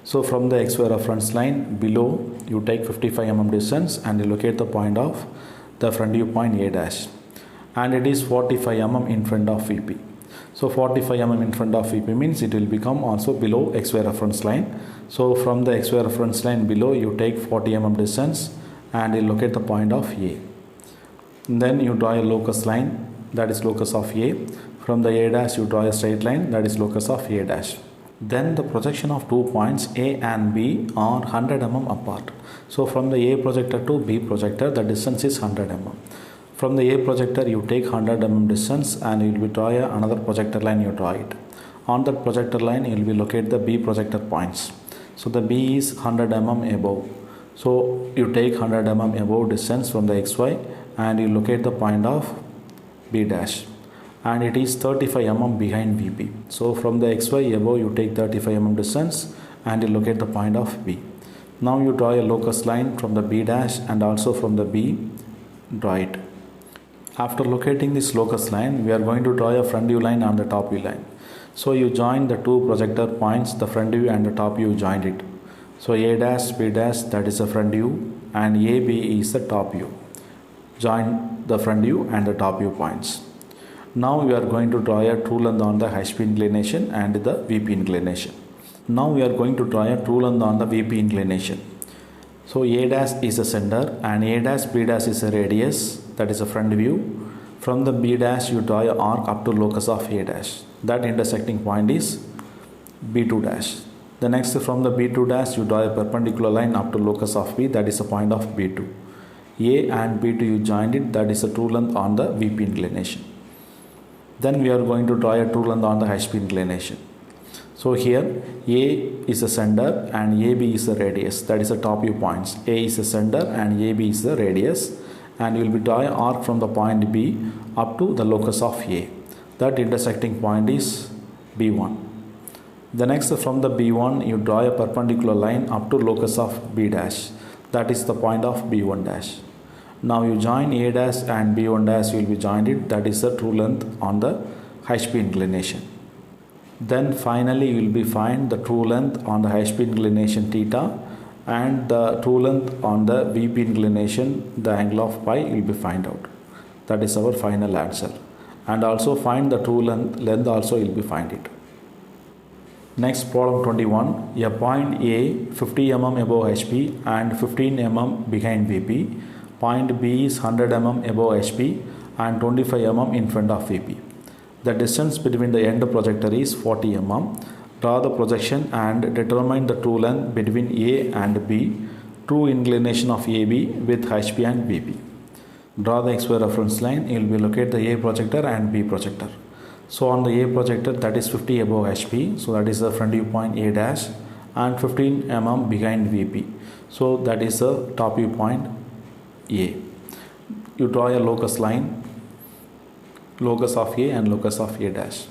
So from the XY reference line below you take 55 mm distance and you locate the point of the front view point A dash. And it is 45 mm in front of VP. So 45 mm in front of VP means it will become also below XY reference line. So from the XY reference line below you take 40 mm distance and you locate the point of A. Then you draw a locus line, that is locus of A. From the A dash you draw a straight line, that is locus of A dash. Then the projection of 2 points A and B are 100 mm apart. So from the A projector to B projector the distance is 100 mm. From the A projector you take 100 mm distance and you will draw another projector line, you draw it. On that projector line you will locate the B projector points. So the B is 100 mm above. So you take 100 mm above distance from the XY and you locate the point of B dash. And it is 35 mm behind VP. So from the XY above you take 35 mm distance and you locate the point of B. Now you draw a locus line from the B dash and also from the B, draw it. After locating this locus line, we are going to draw a front view line and the top view line. So you join the two projector points, the front view and the top view, joined it. So A dash, B dash, that is the front view, and AB is the top view. Join the front view and the top view points. Now we are going to draw a true length on the HP inclination and the VP inclination. Now we are going to draw a true length on the VP inclination. So A dash is the center and A dash, B dash is a radius, that is a front view. From the B dash you draw an arc up to locus of A dash. That intersecting point is B2 dash. The next, from the B2 dash you draw a perpendicular line up to locus of B, that is a point of B2. A and B2 you joined it, that is a true length on the VP inclination. Then we are going to draw a true length on the HP inclination. So here A is the center and AB is the radius, that is the top view points. A is the center and AB is the radius, and we will be drawing an arc from the point B up to the locus of A. That intersecting point is B1. The next, from the B1 you draw a perpendicular line up to locus of B dash, that is the point of B1 dash. Now you join A dash and B1 dash will be joined it, that is the true length on the HP inclination. Then finally you will be find the true length on the HP inclination theta, and the true length on the VP inclination, the angle of pi, will be find out. That is our final answer. And also find the true length also will be find it. Next, problem 21. A point A 50 mm above HP and 15 mm behind VP. Point B is 100 mm above HP and 25 mm in front of VP. The distance between the end projector is 40 mm. Draw the projection and determine the true length between A and B, true inclination of AB with HP and VP. Draw the XY reference line. You will locate the A projector and B projector. So on the A projector, that is 50 above HP, so that is the front view point A dash, and 15 mm behind VP, so that is the top view point A. You draw a locus line, locus of A and locus of A dash.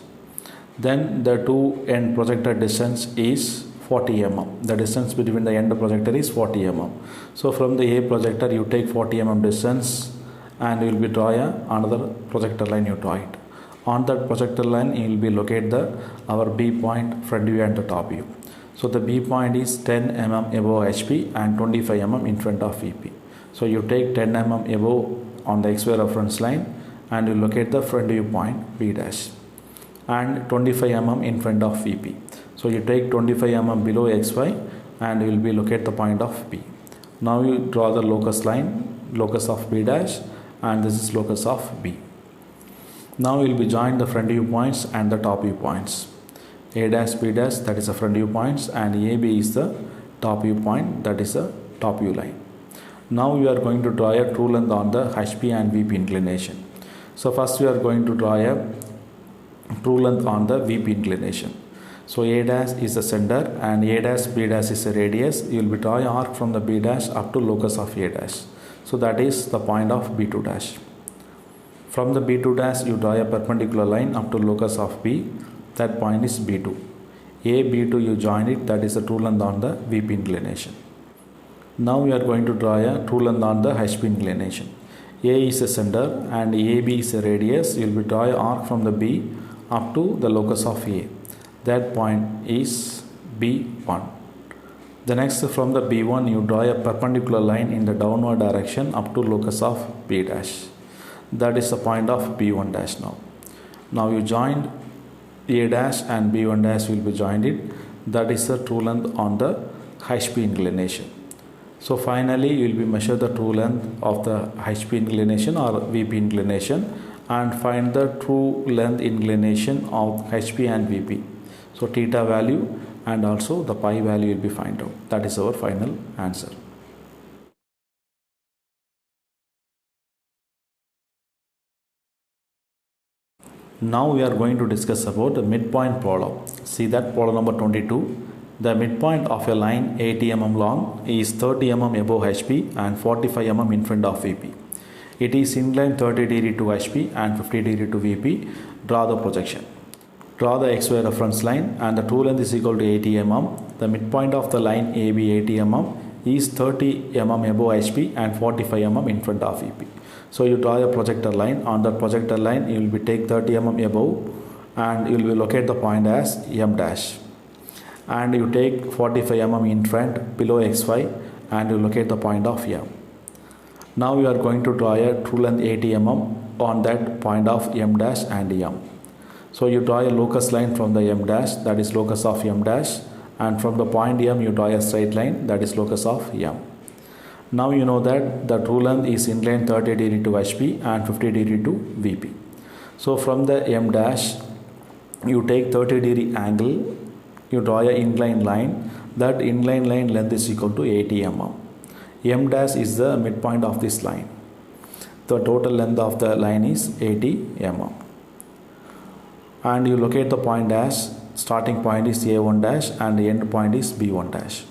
Then the two end projector distance is 40 mm. The distance between the end projector is 40 mm. So from the A projector you take 40 mm distance and you will be draw another projector line, you draw it. On that projector line you will be locate our B point, front view and the top view. So the B point is 10 mm above HP and 25 mm in front of VP. So you take 10 mm above on the XY reference line and you locate the front view point B dash, and 25 mm in front of VP. So you take 25 mm below XY and you will be locate the point of B. Now you draw the locus line, locus of B dash, and this is locus of B. Now we will be join the front view points and the top view points. A dash, B dash, that is the front view points, and AB is the top view point, that is the top view line. Now we are going to draw a true length on the HP and VP inclination. So first we are going to draw a true length on the VP inclination. So A dash is the center and A dash, B dash is the radius. You will be drawing an arc from the B dash up to locus of A dash. So that is the point of B2 dash. From the B2 dash you draw a perpendicular line up to locus of B, that point is B2. A, B2 you join it, that is the true length on the VP inclination. Now we are going to draw a true length on the HP inclination. A is the center and AB is the radius. You will be draw an arc from the B up to the locus of A. That point is B1. The next, from the B1 you draw a perpendicular line in the downward direction up to locus of B dash. That is the point of B1 dash now. Now you joined A dash and B1 dash will be joined it. That is the true length on the HP inclination. So finally you will be measure the true length of the HP inclination or VP inclination and find the true length inclination of HP and VP. So theta value and also the pi value will be find out. That is our final answer. Now we are going to discuss about the midpoint problem. See that problem number 22. The midpoint of a line 80 mm long is 30 mm above HP and 45 mm in front of VP. It is inclined 30 degree to HP and 50 degree to VP. Draw the projection. Draw the XY reference line and the true length is equal to 80 mm. The midpoint of the line AB 80 mm is 30 mm above HP and 45 mm in front of VP. So you draw a projector line. On that projector line, you will be take 30 mm above, and you will locate the point as M dash. And you take 45 mm in front below xy, and you locate the point of M. Now we are going to draw a true length 80 mm on that point of M dash and M. So you draw a locus line from the M dash, that is locus of M dash, and from the point M you draw a straight line, that is locus of M. Now you know that the true length is inclined 30 degree to HP and 50 degree to VP. So from the M dash you take 30 degree angle, you draw a inclined line. That inclined line length is equal to 80 mm. M dash is the midpoint of this line. The total length of the line is 80 mm. And you locate the point as starting point is A1 dash and the end point is B1 dash.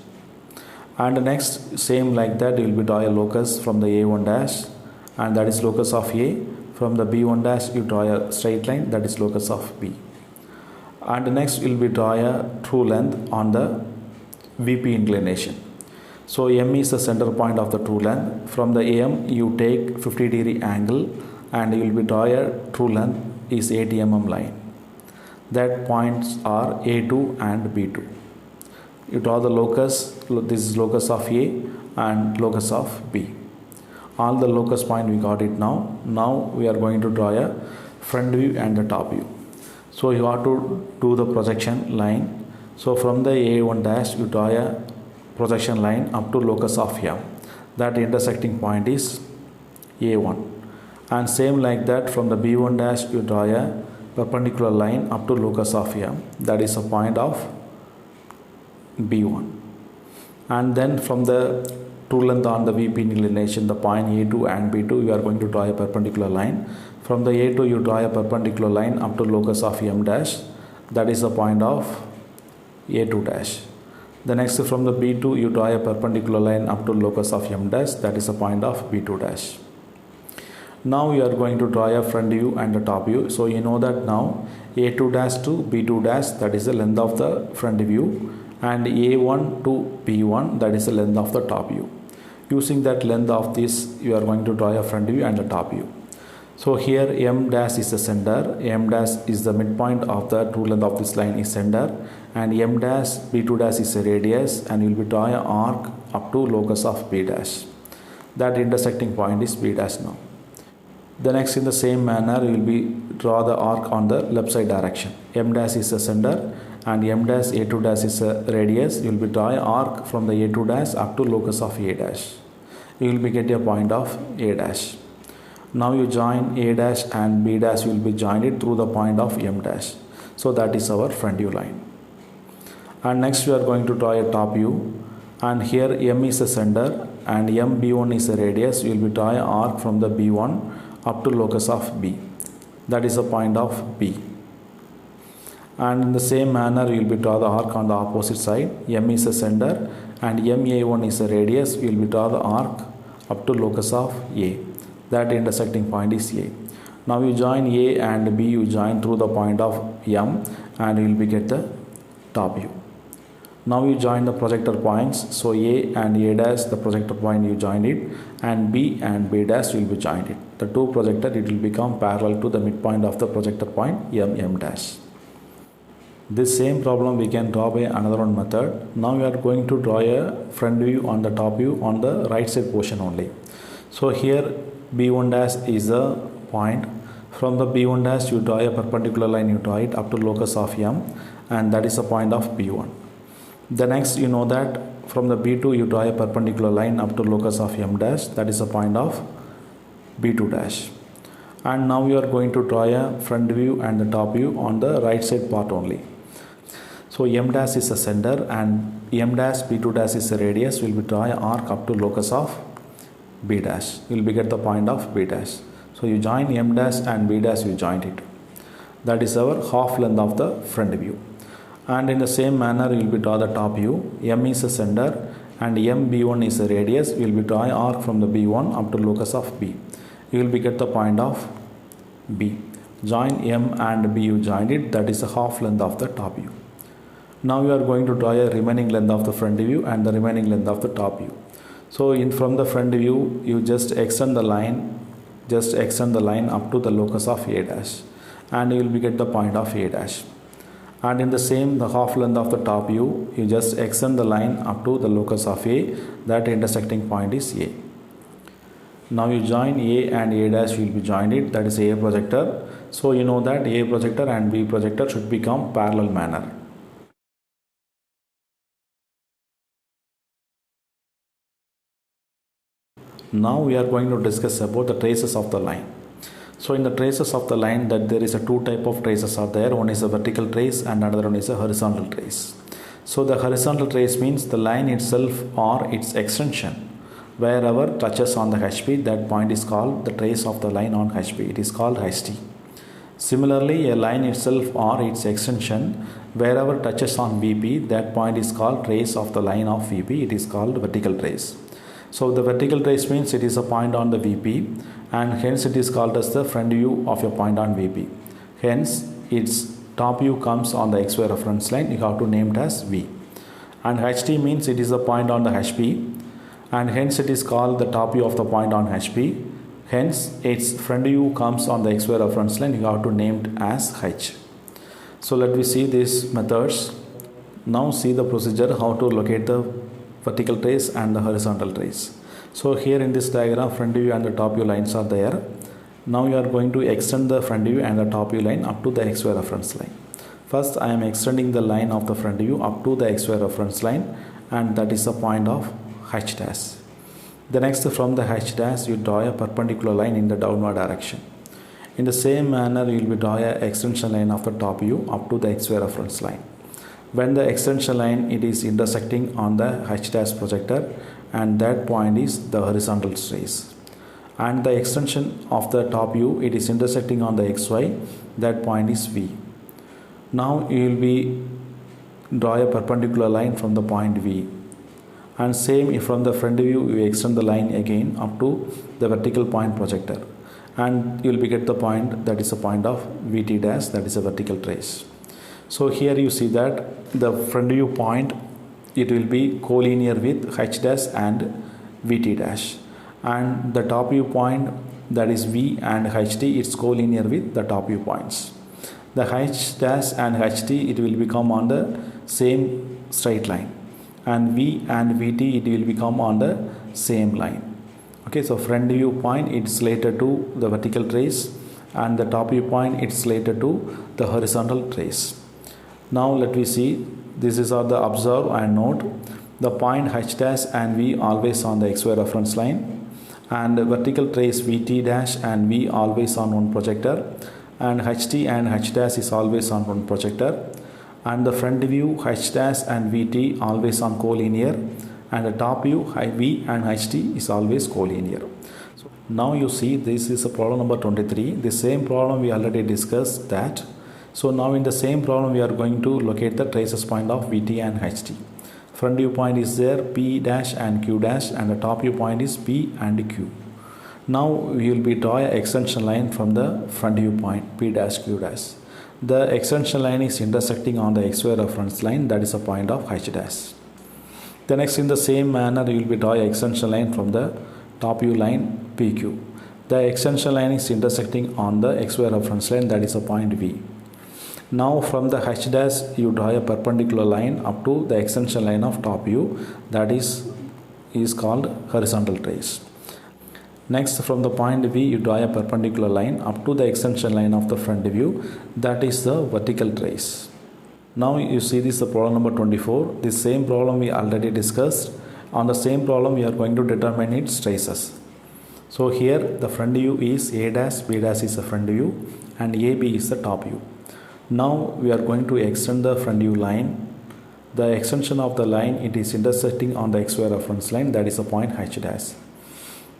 And next, same like that, you will be draw a locus from the A1 dash, and that is locus of A. From the B1 dash you draw a straight line, that is locus of B. And next you will be draw a true length on the VP inclination. So M is the center point of the true length. From the M you take 50 degree angle, and you will be draw a true length is 80 mm line. That points are A2 and B2. You draw the locus, this is locus of A and locus of B. All the locus point we got it now. Now we are going to draw a front view and the top view. So you have to do the projection line. So from the A1 dash you draw a projection line up to locus of M. That intersecting point is A1. And same like that, from the B1 dash you draw a perpendicular line up to locus of M. That is a point of B1. And then from the true length on the VP inclination, the point A2 and B2, you are going to draw a perpendicular line. From the A2 you draw a perpendicular line up to locus of M dash, that is the point of A2 dash. The next, from the B2 you draw a perpendicular line up to locus of M dash, that is the point of B2 dash. Now you are going to draw a front view and the top view. So you know that now A2 dash to B2 dash, that is the length of the front view, and A1 to B1, that is the length of the top view. Using that length of this, you are going to draw a front view and the top view. So here M dash is the center, M dash is the midpoint of the true length of this line is center, and M dash B2 dash is a radius, and you will be drawing an arc up to locus of B dash. That intersecting point is B dash now. The next, in the same manner, you will be draw the arc on the left side direction. M dash is the center and M dash A2 dash is a radius. You will be drawing arc from the A2 dash up to locus of A dash. You will be getting a point of A dash. Now you join A dash and B dash, you will be joined it through the point of M dash. So that is our front view line. And next we are going to draw a top view, and here M is the center and M B1 is the radius. You will be drawing arc from the B1 up to locus of B, that is the point of B. And in the same manner you will be draw the arc on the opposite side. M is the center and MA1 is the radius. You will be draw the arc up to locus of A, that intersecting point is A. Now you join A and B, you join through the point of M, and you will be get the top view. Now you join the projector points. So A and A dash, the projector point you joined it, and B and B dash will be joined it. The two projector, it will become parallel to the midpoint of the projector point M dash. This same problem we can draw by another one method. Now we are going to draw a front view on the top view on the right side portion only. So here B1 dash is a point. From the B1 dash you draw a perpendicular line, you draw it up to locus of M, and that is a point of B1. The next, you know that from the B2 you draw a perpendicular line up to locus of M dash, that is a point of B2 dash. And now you are going to draw a front view and the top view on the right side part only. So M dash is the center and M dash B2 dash is the radius. We will be drawing an arc up to locus of B dash. You will be get the point of B dash. So you join M dash and B dash, you join it. That is our half length of the front view. And in the same manner you will be draw the top view. M is the center and M B1 is the radius. We will be drawing arc from the B1 up to locus of B. You will be get the point of B. Join M and B, you join it. That is the half length of the top view. Now you are going to draw a remaining length of the front view and the remaining length of the top view. So from the front view you just extend the line just extend the line up to the locus of A dash, and you will get the point of A dash. And in the same, the half length of the top view, you just extend the line up to the locus of A, that intersecting point is A. Now you join A and A dash will be joined it, that is A projector. So you know that A projector and B projector should become parallel manner. Now we are going to discuss about the traces of the line. So in the traces of the line, that there is a two type of traces are there. One is a vertical trace and another one is a horizontal trace. So the horizontal trace means the line itself or its extension wherever touches on the HP, that point is called the trace of the line on HP. It is called HT. Similarly, a line itself or its extension wherever touches on VP, that point is called trace of the line of VP. It is called vertical trace. So the vertical trace means it is a point on the VP, and hence it is called as the front view of a point on VP. Hence its top view comes on the XY reference line. You have to name it as V. And HT means it is a point on the HP, and hence it is called the top view of the point on HP. Hence its front view comes on the XY reference line. You have to name it as H. So let me see these methods. Now see the procedure how to locate the vertical trace and the horizontal trace. So here in this diagram, front view and the top view lines are there. Now you are going to extend the front view and the top view line up to the XY reference line. First I am extending the line of the front view up to the XY reference line, and that is the point of H dash. The next, from the H dash you draw a perpendicular line in the downward direction. In the same manner you will draw a extension line of the top view up to the XY reference line. When the extension line it is intersecting on the H dash projector, and that point is the horizontal trace. And the extension of the top view it is intersecting on the XY, that point is V. Now you will be draw a perpendicular line from the point V. And same, if from the front view you extend the line again up to the vertical point projector, and you will be get the point, that is a point of VT dash, that is a vertical trace. So here you see that the front view point it will be collinear with H dash and VT dash, and the top view point, that is V and HT, it's collinear with the top view points. The H dash and HT it will become on the same straight line, and V and VT it will become on the same line. Okay, so front view point it's related to the vertical trace, and the top view point it's related to the horizontal trace. Now let me see, this is all the observe and note. The point H dash and V always on the XY reference line, and the vertical trace VT dash and V always on one projector, and HT and H dash is always on one projector, and the front view H dash and VT always on collinear, and the top view V and HT is always collinear. So now you see this is a problem number 23. The same problem we already discussed that. So now in the same problem we are going to locate the traces point of VT and HT. Front view point is there P dash and Q dash, and the top view point is P and Q. Now we will be draw an extension line from the front view point P dash Q dash. The extension line is intersecting on the XY reference line, that is a point of H dash. The next, in the same manner you will be draw an extension line from the top view line PQ. The extension line is intersecting on the XY reference line, that is a point V. Now from the H dash you draw a perpendicular line up to the extension line of top view, that is called horizontal trace. Next, from the point V you draw a perpendicular line up to the extension line of the front view, that is the vertical trace. Now you see this is the problem number 24. This same problem we already discussed. On the same problem we are going to determine its traces. So here the front view is A dash, B dash is the front view, and AB is the top view. Now we are going to extend the front view line. The extension of the line it is intersecting on the XY reference line, that is a point H dash.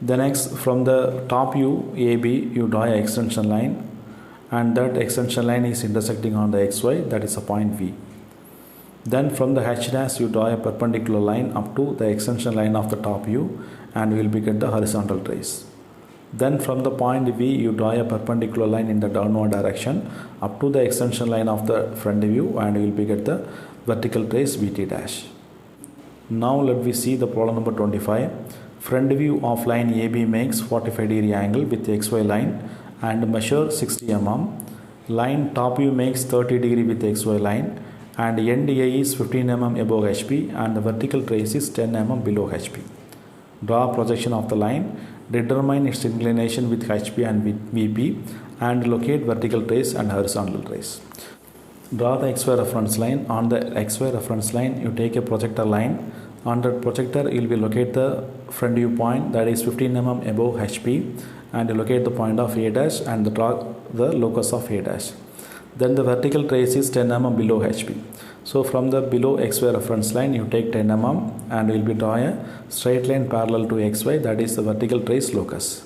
The next, from the top view AB you draw an extension line, and that extension line is intersecting on the XY, that is a point V. Then from the H dash you draw a perpendicular line up to the extension line of the top view, and we will be get the horizontal trace. Then from the point V you draw a perpendicular line in the downward direction up to the extension line of the front view, and we will be get the vertical trace VT dash. Now let me see the problem number 25. Front view of line AB makes 45 degree angle with XY line and measure 60 mm. Line top view makes 30 degree with XY line and end A is 15 mm above HP and the vertical trace is 10 mm below HP. Draw projection of the line, determine its inclination with HP and with VP and locate vertical trace and horizontal trace. Draw the XY reference line. On the XY reference line, you take a projector line. On the projector, you will be locate the front view point, that is 15 mm above HP, and locate the point of A dash and draw the locus of A dash. Then the vertical trace is 10 mm below HP. So from the below XY reference line, you take 10 mm and will be draw a straight line parallel to XY, that is the vertical trace locus.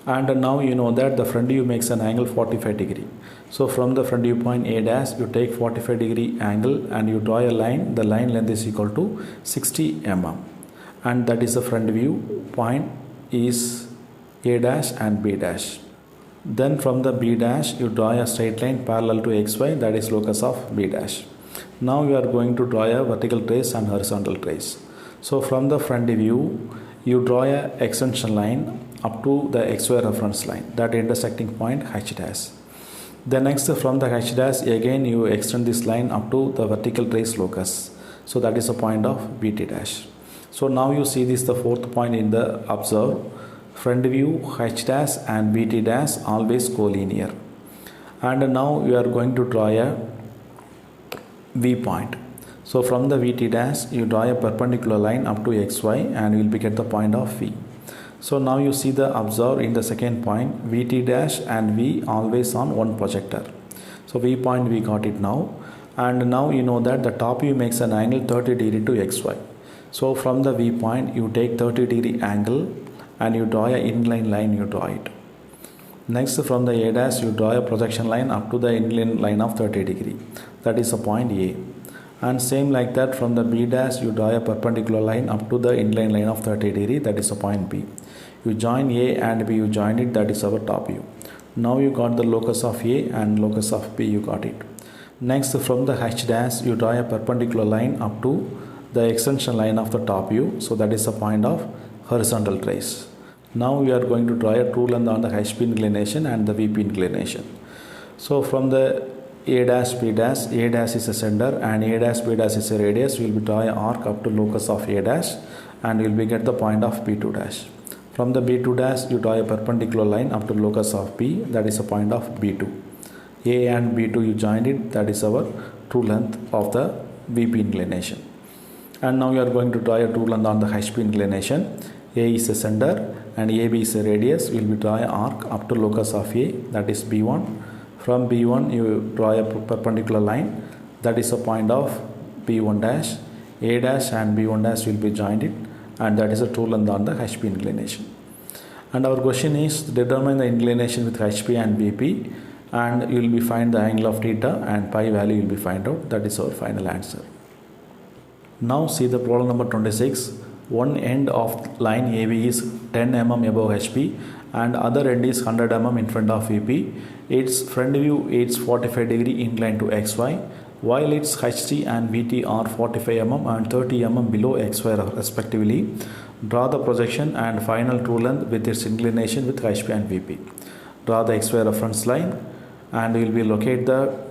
And now you know that the front view makes an angle 45 degree. So from the front view point A dash, you take 45 degree angle and you draw a line. The line length is equal to 60 mm. And that is the front view point is A dash and B dash. Then from the B dash, you draw a straight line parallel to XY, that is locus of B dash. Now you are going to draw a vertical trace and horizontal trace. So from the front view, you draw a extension line up to the XY reference line, that intersecting point H dash. Then next from the H dash, again you extend this line up to the vertical trace locus. So that is the point of VT dash. So now you see this the fourth point in the observe. Front view H dash and VT dash always collinear. And now you are going to draw a V point. So from the VT dash, you draw a perpendicular line up to XY and you will get the point of V. So now you see the observe in the second point, VT dash and V always on one projector. So V point we got it now. And now you know that the top view makes an angle 30 degree to XY. So from the V point, you take 30 degree angle and you draw a inclined line, you draw it. Next from the A dash, you draw a projection line up to the inclined line of 30 degree. That is a point A. And same like that from the B dash, you draw a perpendicular line up to the inclined line of 30 degree, that is a point B. You join A and B, you join it, that is our top view. Now you got the locus of A and locus of B, you got it. Next from the H dash, you draw a perpendicular line up to the extension line of the top view, so that is a point of horizontal trace. Now we are going to draw a true length on the HP inclination and the VP inclination. So from the A dash B dash, A dash is a center and A dash B dash is a radius. We will draw an arc up to locus of A dash and we will get the point of B2 dash. From the B2 dash, you draw a perpendicular line up to locus of B, that is a point of B2. A and B2 you joined it, that is our true length of the VP inclination. And now you are going to draw a true length on the HP inclination. A is a center and AB is a radius. We will draw an arc up to locus of A, that is B1. From B1 you draw a perpendicular line, that is a point of B1 dash. A dash and B1 dash will be joined it, and that is a true length on the HP inclination. And our question is determine the inclination with HP and VP, and you will be find the angle of theta and pi value will be find out. That is our final answer. Now see the problem number 26. One end of line AB is 10 mm above HP and other end is 100 mm in front of VP. Its front view is 45 degree inclined to XY, while its HT and VT are 45 mm and 30 mm below XY respectively. Draw the projection and final true length with its inclination with HP and VP. Draw the XY reference line and we will be locate the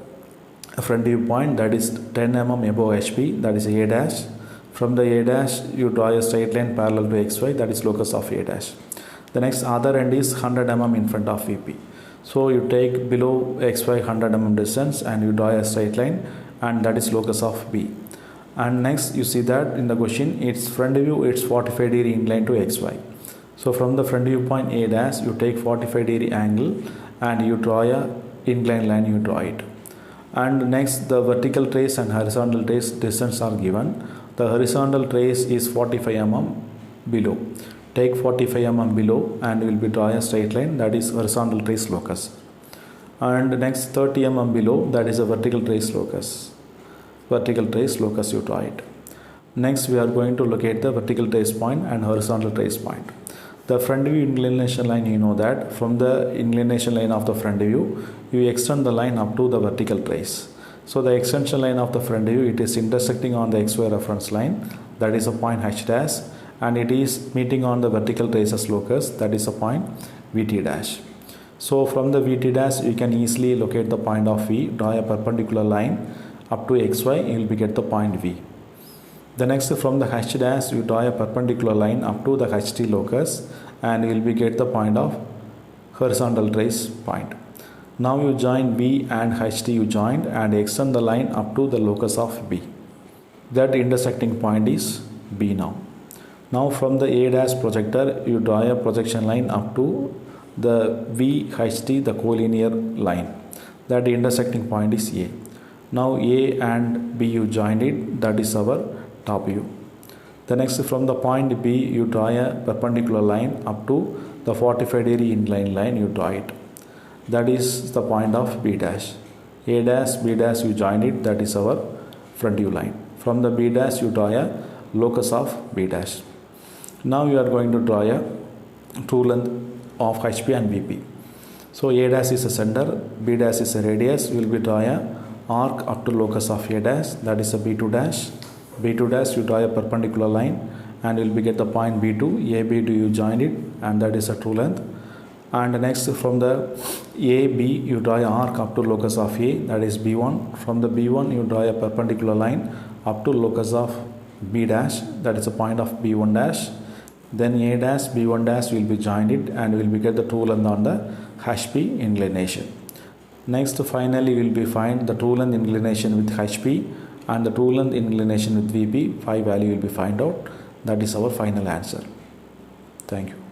front view point, that is 10 mm above HP, that is A dash. From the A dash, you draw a straight line parallel to XY, that is locus of A dash. The next other end is 100 mm in front of VP. So you take below XY 100 mm distance and you draw a straight line, and that is locus of B. And next you see that in the question, its front view it's 45 degree inclined to XY. So from the front view point A dash, you take 45 degree angle and you draw a inclined line, you draw it. And next the vertical trace and horizontal trace distance are given. The horizontal trace is 45 mm below. Take 45 mm below and we will be draw a straight line, that is horizontal trace locus. And next 30 mm below, that is a vertical trace locus. Vertical trace locus you draw it. Next we are going to locate the vertical trace point and horizontal trace point. The front view inclination line, you know that from the inclination line of the front view, you extend the line up to the vertical trace. So the extension line of the front view, it is intersecting on the XY reference line, that is a point H dash, and it is meeting on the vertical traces locus, that is a point VT dash. So from the VT dash you can easily locate the point of V, draw a perpendicular line up to XY, you will get the point V. The next, from the H dash you draw a perpendicular line up to the HT locus and you will get the point of horizontal trace point. Now you join V and HT, you joined and extend the line up to the locus of B. That intersecting point is B now. Now from the A dash projector you draw a projection line up to the VHT, the collinear line. That intersecting point is A. Now A and B you joined it, that is our top view. The next, from the point B you draw a perpendicular line up to the 45 degree inclined line, you draw it. That is the point of B dash. A dash, B dash you join it, that is our front view line. From the B dash you draw a locus of B dash. Now you are going to draw a true length of HP and VP. So A dash is a center, B dash is a radius, we will be draw a arc up to locus of A dash, that is a B2 dash. B2 dash you draw a perpendicular line and you will get the point B2, AB2 you join it and that is a true length. And next, from the AB you draw a arc up to locus of A, that is B1. From the B1 you draw a perpendicular line up to locus of B dash, that is a point of B1 dash. Then A dash, B1 dash will be joined it and will be get the true length on the HP inclination. Next, finally we will be find the true length inclination with HP and the true length inclination with VP. 5 value will be find out. That is our final answer. Thank you.